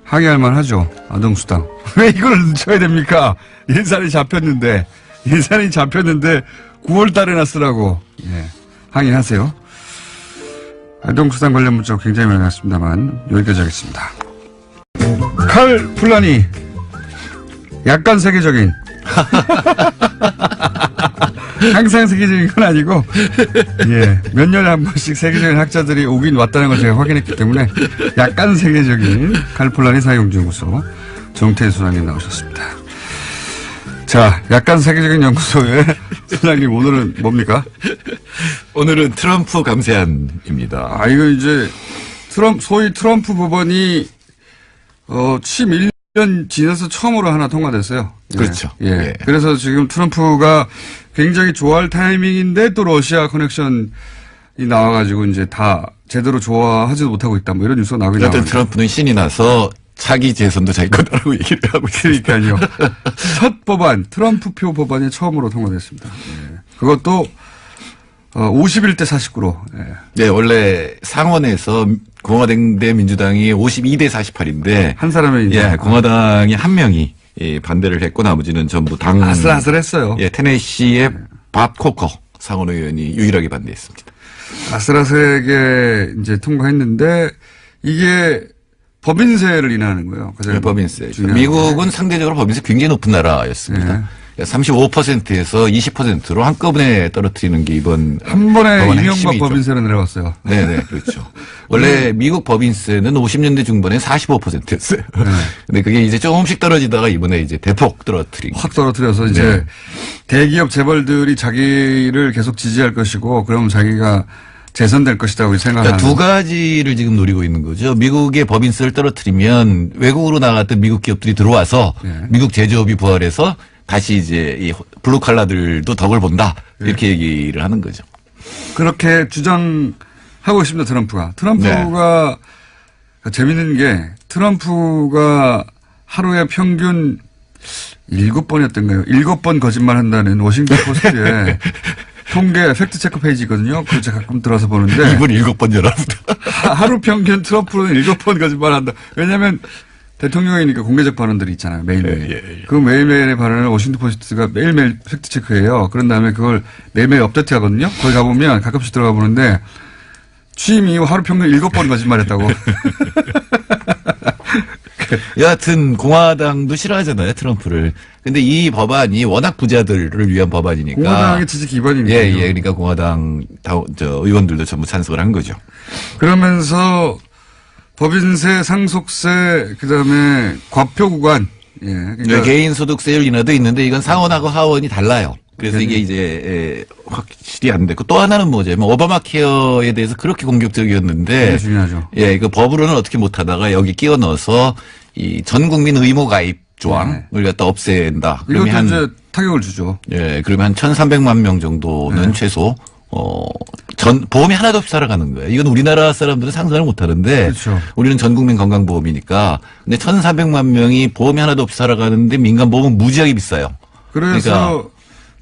Speaker 1: 항의할 만하죠. 아동수당. 왜 이걸 늦춰야 됩니까? 예산이 잡혔는데 9월 달에나 쓰라고. 예. 항의하세요. 아동수당 관련 문자 굉장히 많이 왔습니다만 여기까지 하겠습니다. 칼 플라니 약간 세계적인 항상 세계적인 건 아니고 예, 몇 년에 한 번씩 세계적인 학자들이 오긴 왔다는 걸 제가 확인했기 때문에 약간 세계적인 칼 플라니 사용연구소 정태희 소장님 나오셨습니다. 자, 약간 세계적인 연구소의 소장님 오늘은 뭡니까?
Speaker 8: 오늘은 트럼프 감세안입니다.
Speaker 1: 이거 이제 소위 트럼프 법안이 취임 1년 지나서 처음으로 하나 통과됐어요.
Speaker 8: 그렇죠.
Speaker 1: 예.
Speaker 8: 예.
Speaker 1: 그래서 지금 트럼프가 굉장히 좋아할 타이밍인데 또 러시아 커넥션이 나와가지고 이제 다 제대로 좋아하지도 못하고 있다. 뭐 이런 뉴스가 나오긴 나와요.
Speaker 8: 그런데 트럼프는 신이 나서 차기 재선도 자기 거라고 얘기를 하고 있습니다.
Speaker 1: 그러니까요. 첫 법안, 트럼프표 법안이 처음으로 통과됐습니다. 예. 그것도 51대 49로. 예.
Speaker 8: 네, 원래 상원에서 공화당 대 민주당이 52대 48인데
Speaker 1: 한 사람의 이제
Speaker 8: 예, 공화당이 한 명이 반대를 했고 나머지는 전부 당
Speaker 1: 아슬아슬했어요.
Speaker 8: 예, 테네시의 밥 코커 상원 의원이 유일하게 반대했습니다.
Speaker 1: 아슬아슬하게 이제 통과했는데 이게 법인세를 인하는 거예요.
Speaker 8: 네, 법인세.
Speaker 1: 중요한
Speaker 8: 미국은 상대적으로 법인세 굉장히 높은 나라였습니다.
Speaker 1: 네.
Speaker 8: 35%에서 20%로 한꺼번에 떨어뜨리는 게 이번
Speaker 1: 한 번에
Speaker 8: 법안의
Speaker 1: 이명박
Speaker 8: 핵심이죠.
Speaker 1: 법인세로 내려갔어요.
Speaker 8: 네네, 그렇죠. 원래 미국 법인세는 50년대 중반에 45%였어요.
Speaker 1: 네.
Speaker 8: 근데 그게 이제 조금씩 떨어지다가 이번에 이제 대폭 떨어뜨린.
Speaker 1: 확 떨어뜨려서 이제
Speaker 8: 네.
Speaker 1: 대기업 재벌들이 자기를 계속 지지할 것이고 그러면 자기가 재선될 것이라고 생각하는.
Speaker 8: 그러니까 두 가지를 지금 노리고 있는 거죠. 미국의 법인세를 떨어뜨리면 외국으로 나갔던 미국 기업들이 들어와서 미국 제조업이 부활해서 다시 이제 이 블루 칼라들도 덕을 본다. 이렇게 얘기를 하는 거죠.
Speaker 1: 그렇게 주장하고 있습니다. 트럼프가 재밌는 게 트럼프가 하루에 평균 7번이었던가요? 7번 거짓말 한다는 워싱턴 포스트에 통계 팩트체크 페이지거든요. 그거 제가 가끔 들어서 보는데.
Speaker 8: 이분 7번 열합니다.
Speaker 1: 하루 평균 트럼프는 7번 거짓말 한다. 왜냐하면 대통령이니까 공개적 발언들이 있잖아요. 매일매일. 그 매일매일의 발언을 워싱턴 포스트가 매일매일 팩트체크해요. 그런 다음에 그걸 매일매일 업데이트 하거든요. 거기 가보면 가끔씩 들어가 보는데 취임 이후 하루 평균 7번 거짓말했다고.
Speaker 8: 여하튼 공화당도 싫어하잖아요. 트럼프를. 근데 이 법안이 워낙 부자들을 위한 법안이니까.
Speaker 1: 공화당의 지지 기반이니까.
Speaker 8: 예. 그러니까 공화당 의원들도 전부 찬성을 한 거죠.
Speaker 1: 그러면서 법인세, 상속세, 그다음에 과표 구간. 예. 그러니까
Speaker 8: 개인소득세율 인하도 있는데 이건 상원하고 하원이 달라요. 그래서 이게 이제 확실히 안 됐고 또 하나는 뭐냐면 오바마 케어에 대해서 그렇게 공격적이었는데
Speaker 1: 중요하죠.
Speaker 8: 예, 그 법으로는 어떻게 못하다가 여기 끼워 넣어서 이 전 국민 의무 가입 조항을 갖다 없앤다.
Speaker 1: 이것도
Speaker 8: 그러면
Speaker 1: 이제 타격을 주죠.
Speaker 8: 예, 그러면 한 1,300만 명 정도는 최소 보험이 하나도 없이 살아가는 거예요. 이건 우리나라 사람들은 상상을 못 하는데.
Speaker 1: 그렇죠.
Speaker 8: 우리는 전 국민 건강보험이니까. 근데 1,400만 명이 보험이 하나도 없이 살아가는데 민간보험은 무지하게 비싸요.
Speaker 1: 그래서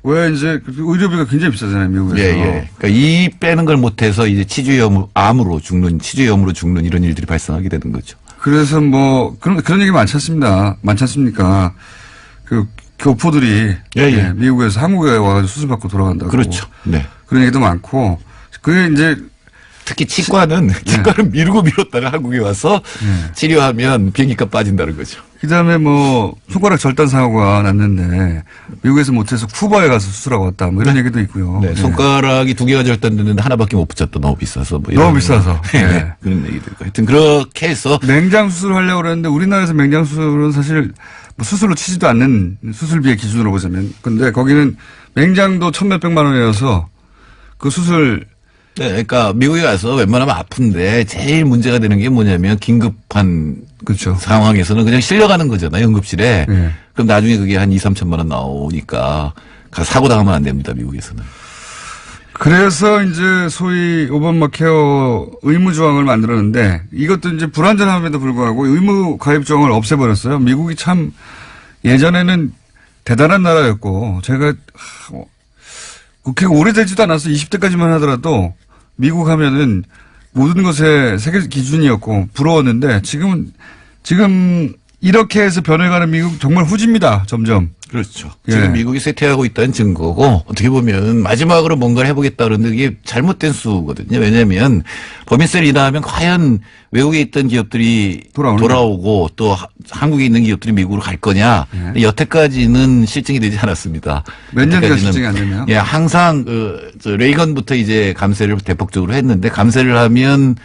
Speaker 1: 왜 이제 의료비가 굉장히 비싸잖아요, 미국에서.
Speaker 8: 예. 그러니까 이 빼는 걸 못해서 이제 암으로 죽는 이런 일들이 발생하게 되는 거죠.
Speaker 1: 그래서 뭐 그런 얘기 많지 않습니까? 그 교포들이 미국에서 한국에 와서 수술받고 돌아간다고.
Speaker 8: 그렇죠. 네.
Speaker 1: 그런 얘기도 많고 그게 이제
Speaker 8: 특히 치과는 치과를 미뤘다가 한국에 와서 치료하면 비행기값 빠진다는 거죠.
Speaker 1: 그다음에 뭐 손가락 절단 사고가 났는데 미국에서 못해서 쿠바에 가서 수술하고 왔다 뭐 이런 얘기도 있고요.
Speaker 8: 네, 손가락이 2개가 절단됐는데 하나밖에 못 붙였다. 너무 비싸서. 뭐
Speaker 1: 너무 비싸서.
Speaker 8: 네. 그런 얘기도 있고. 하여튼 그렇게 해서
Speaker 1: 맹장 수술하려고 그랬는데 우리나라에서 맹장 수술은 사실 뭐 수술로 치지도 않는 수술비의 기준으로 보자면. 근데 거기는 맹장도 1,몇백만 원이어서 그 수술
Speaker 8: 네, 그러니까 미국에 가서 웬만하면 아픈데 제일 문제가 되는 게 뭐냐면 긴급한
Speaker 1: 그렇죠.
Speaker 8: 상황에서는 그냥 실려가는 거잖아요. 응급실에. 그럼 나중에 그게 한 2, 3천만 원 나오니까 사고 당하면 안 됩니다. 미국에서는.
Speaker 1: 그래서 이제 소위 오바마 케어 의무 조항을 만들었는데 이것도 이제 불완전함에도 불구하고 의무 가입 조항을 없애버렸어요. 미국이 참 예전에는 대단한 나라였고 제가 국회가 오래되지도 않아서 20대까지만 하더라도 미국 하면은 모든 것에 세계 기준이었고 부러웠는데 지금 이렇게 해서 변해가는 미국 정말 후지입니다. 점점.
Speaker 8: 그렇죠. 지금 미국이 쇠퇴하고 있다는 증거고 어떻게 보면 마지막으로 뭔가를 해보겠다 그러는데 이게 잘못된 수거든요. 왜냐하면 법인세를 인하하면 과연 외국에 있던 기업들이 돌아오고 또 한국에 있는 기업들이 미국으로 갈 거냐. 여태까지는 실증이 되지 않았습니다.
Speaker 1: 몇 년간 실증이 안 됐나요?
Speaker 8: 예, 항상 레이건부터 이제 감세를 대폭적으로 했는데 감세를 하면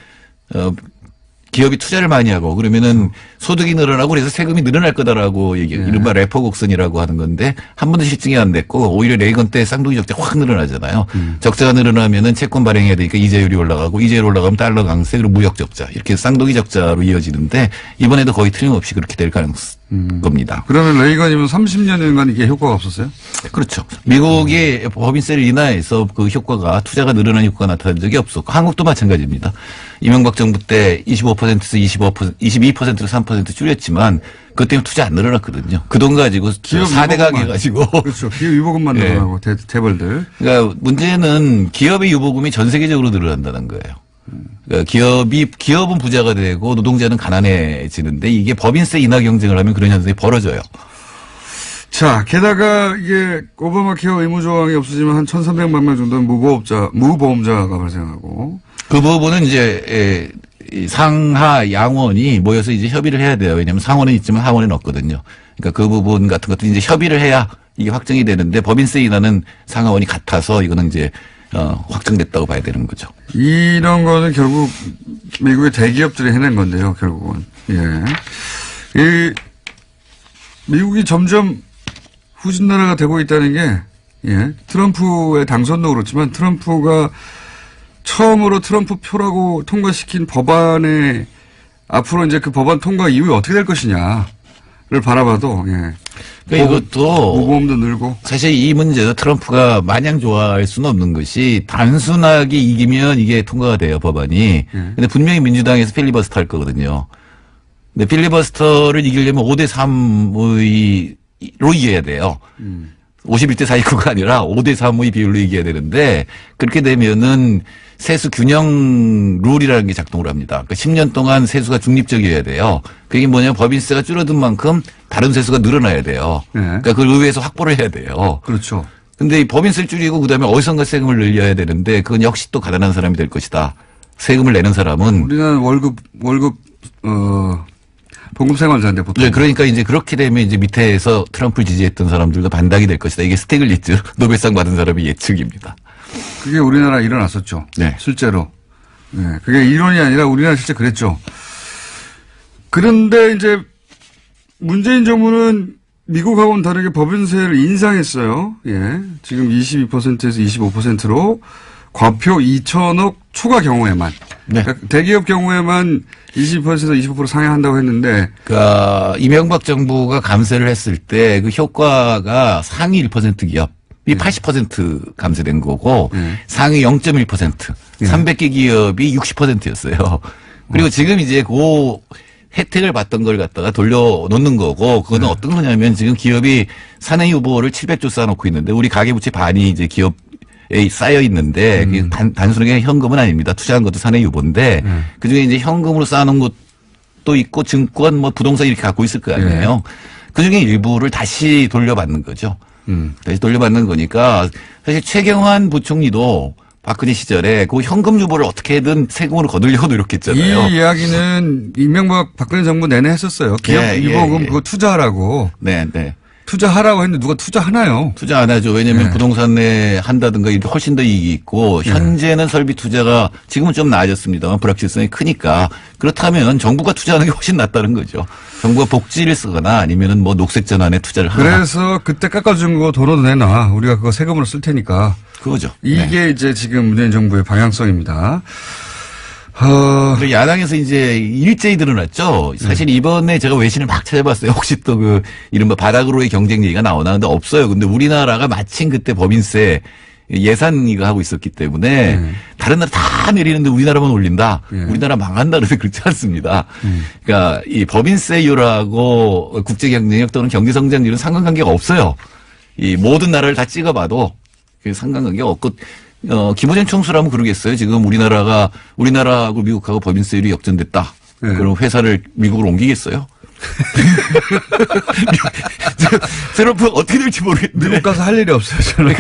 Speaker 8: 기업이 투자를 많이 하고 그러면은 소득이 늘어나고 그래서 세금이 늘어날 거다라고 이른바 레퍼 곡선이라고 하는 건데 한 번도 실증이 안 됐고 오히려 레이건 때 쌍둥이 적자 확 늘어나잖아요. 적자가 늘어나면은 채권 발행해야 되니까 이자율이 올라가고 이자율 올라가면 달러 강세 그리고 무역 적자 이렇게 쌍둥이 적자로 이어지는데 이번에도 거의 틀림없이 그렇게 될 겁니다.
Speaker 1: 그러면 레이건이면 30년간 이게 효과가 없었어요?
Speaker 8: 그렇죠. 미국의 법인세를 인하해서 그 효과가 투자가 늘어나는 효과가 나타난 적이 없었고 한국도 마찬가지입니다. 이명박 정부 때 25%에서 22%로 3% 줄였지만 그것 때문에 투자 안 늘어났거든요. 그 돈 가지고 4대 가게 해가지고.
Speaker 1: 그렇죠. 기업 유보금만 늘어나고 재벌들.
Speaker 8: 그러니까 문제는 기업의 유보금이 전 세계적으로 늘어난다는 거예요. 그러니까 기업은 부자가 되고 노동자는 가난해지는데 이게 법인세 인하 경쟁을 하면 그런 현상이 벌어져요.
Speaker 1: 자, 게다가 이게 오바마 케어 의무 조항이 없어지면 한 1,300만 명 정도는 무보험자가 발생하고.
Speaker 8: 그 부분은 이제 상하 양원이 모여서 이제 협의를 해야 돼요. 왜냐하면 상원은 있지만 하원은 없거든요. 그러니까 그 부분 같은 것도 이제 협의를 해야 이게 확정이 되는데 법인세 인하는 상하원이 같아서 이거는 이제 확정됐다고 봐야 되는 거죠.
Speaker 1: 이런 거는 결국 미국의 대기업들이 해낸 건데요. 결국은. 예. 미국이 점점 후진 나라가 되고 있다는 게 트럼프의 당선도 그렇지만 트럼프가 처음으로 트럼프 표라고 통과시킨 법안에 앞으로 이제 그 법안 통과 이후에 어떻게 될 것이냐를 바라봐도, 예.
Speaker 8: 그러니까 이것도
Speaker 1: 무보험도 늘고.
Speaker 8: 사실 이 문제도 트럼프가 마냥 좋아할 수는 없는 것이 단순하게 이기면 이게 통과가 돼요, 법안이. 근데 분명히 민주당에서 필리버스터 할 거거든요. 근데 필리버스터를 이기려면 5대3로 이겨야 돼요. 51대 49가 아니라 5대 3의 비율로 이겨야 되는데 그렇게 되면은 세수 균형 룰이라는 게 작동을 합니다. 그러니까 10년 동안 세수가 중립적이어야 돼요. 그게 뭐냐면 법인세가 줄어든 만큼 다른 세수가 늘어나야 돼요.
Speaker 1: 네.
Speaker 8: 그러니까 그걸 의회에서 확보를 해야 돼요.
Speaker 1: 그렇죠.
Speaker 8: 근데 이 법인세를 줄이고 그다음에 어디선가 세금을 늘려야 되는데 그건 역시 또 가난한 사람이 될 것이다. 세금을 내는 사람은
Speaker 1: 우리는 봉급생활자인데 보통.
Speaker 8: 네, 그러니까 이제 그렇게 되면 이제 밑에서 트럼프를 지지했던 사람들도 반박이 될 것이다. 이게 스티글리츠 노벨상 받은 사람의 예측입니다.
Speaker 1: 그게 우리나라에 일어났었죠.
Speaker 8: 네.
Speaker 1: 실제로. 네. 그게 이론이 아니라 우리나라 실제 그랬죠. 그런데 이제 문재인 정부는 미국하고는 다르게 법인세를 인상했어요. 예. 지금 22%에서 25%로 과표 2천억 초과 경우에만.
Speaker 8: 네.
Speaker 1: 그러니까 대기업 경우에만 20%에서 25% 상향한다고 했는데.
Speaker 8: 그러니까 이명박 정부가 감세를 했을 때 그 효과가 상위 1% 기업이 80% 감세된 거고 상위 0.1% 300개 기업이 60%였어요. 그리고 지금 이제 그 혜택을 받던 걸 갖다가 돌려놓는 거고 그거는 어떤 거냐면 지금 기업이 사내 유보를 700조 쌓아놓고 있는데 우리 가계부채 반이 이제 기업 에 쌓여 있는데 그게 단순하게 현금은 아닙니다. 투자한 것도 사내 유보인데 그중에 이제 현금으로 쌓아놓은 것도 있고 증권 뭐 부동산 이렇게 갖고 있을 거 아니에요. 그중에 일부를 다시 돌려받는 거죠. 다시 돌려받는 거니까 사실 최경환 부총리도 박근혜 시절에 그 현금 유보를 어떻게든 세금으로 거두려고 노력했잖아요.
Speaker 1: 이 이야기는 이명박 박근혜 정부 내내 했었어요. 기업 유보금 그거 투자하라고.
Speaker 8: 네, 네.
Speaker 1: 투자하라고 했는데 누가 투자하나요?
Speaker 8: 투자 안 하죠. 왜냐하면 부동산에 한다든가 이렇게 훨씬 더 이익이 있고 현재는 설비 투자가 지금은 좀 나아졌습니다만 불확실성이 크니까 그렇다면 정부가 투자하는 게 훨씬 낫다는 거죠. 정부가 복지를 쓰거나 아니면은 뭐 녹색 전환에 투자를 하거나.
Speaker 1: 그래서 그때 깎아준 거 돈으로 내놔. 우리가 그거 세금으로 쓸 테니까.
Speaker 8: 그거죠.
Speaker 1: 이게 이제 지금 문재인 정부의 방향성입니다.
Speaker 8: 그리고 야당에서 이제 일제히 드러났죠. 사실 이번에 제가 외신을 막 찾아봤어요. 혹시 또 그 이른바 바닥으로의 경쟁 얘기가 나오나 근데 없어요. 근데 우리나라가 마침 그때 법인세 예산 이거 하고 있었기 때문에 다른 나라 다 내리는데 우리나라만 올린다. 우리나라 망한다. 그래서 그렇지 않습니다. 그러니까 이 법인세율하고 국제 경쟁력 또는 경제 성장률은 상관관계가 없어요. 이 모든 나라를 다 찍어봐도 그 상관관계가 없고 김어준 총수라면 그러겠어요. 지금 우리나라하고 미국하고 법인세율이 역전됐다. 그럼 회사를 미국으로 옮기겠어요? 트럼프 어떻게 될지 모르겠는데.
Speaker 1: 미국 가서 할 일이 없어요. 저는.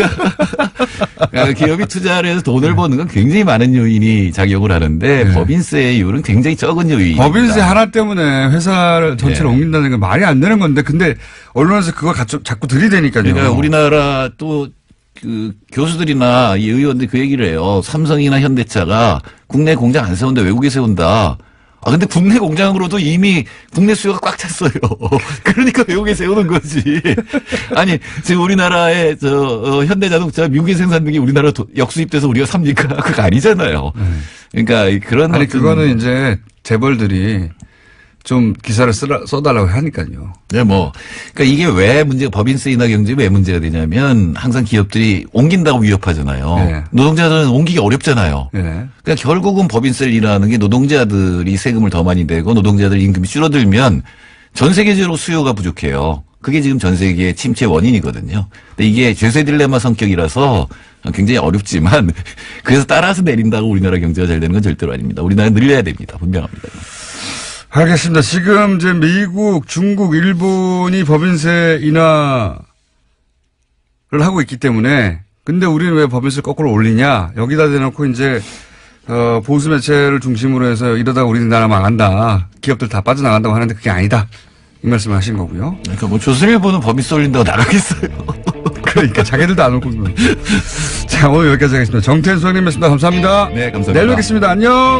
Speaker 8: 그러니까 기업이 투자를 해서 돈을 버는 건 굉장히 많은 요인이 작용을 하는데 법인세율은 굉장히 적은 요인입니다.
Speaker 1: 법인세 하나 때문에 회사를 전체를 옮긴다는 건 말이 안 되는 건데 근데 언론에서 그걸 자꾸 들이대니까요.
Speaker 8: 그러니까 우리나라 또 그 교수들이나 이 의원들이 그 얘기를 해요. 삼성이나 현대차가 국내 공장 안 세운다 외국에 세운다. 아 근데 국내 공장으로도 이미 국내 수요가 꽉 찼어요. 그러니까 외국에 세우는 거지. 아니 지금 우리나라의 현대자동차 미국에 생산된 게 우리나라 역수입돼서 우리가 삽니까? 그거 아니잖아요. 그러니까 그런
Speaker 1: 아니 그거는 이제 재벌들이 좀 기사를 써달라고 하니까요.
Speaker 8: 네, 뭐. 그러니까 이게 왜 문제가 법인세 인하 경쟁이 왜 문제가 되냐면 항상 기업들이 옮긴다고 위협하잖아요. 네. 노동자들은 옮기기 어렵잖아요. 네. 그러니까 결국은 법인세를 인하하는 게 노동자들이 세금을 더 많이 내고 노동자들 임금이 줄어들면 전 세계적으로 수요가 부족해요. 그게 지금 전 세계의 침체 원인이거든요. 근데 이게 죄세 딜레마 성격이라서 굉장히 어렵지만 그래서 따라서 내린다고 우리나라 경제가 잘 되는 건 절대로 아닙니다. 우리나라는 늘려야 됩니다. 분명합니다.
Speaker 1: 알겠습니다. 지금 이제 미국, 중국, 일본이 법인세 인하를 하고 있기 때문에 근데 우리는 왜 법인세를 거꾸로 올리냐 여기다 대놓고 이제 보수 매체를 중심으로 해서 이러다 우리나라 망한다. 기업들 다 빠져나간다고 하는데 그게 아니다. 이 말씀을 하신 거고요.
Speaker 8: 그러니까 뭐 조선일보는 법인세 올린다고 나가겠어요.
Speaker 1: 그러니까 자기들도 안 올고. 자 오늘 여기까지 하겠습니다. 정태현 소장님이었습니다. 감사합니다.
Speaker 8: 네, 감사합니다.
Speaker 1: 내일 뵙겠습니다. 안녕.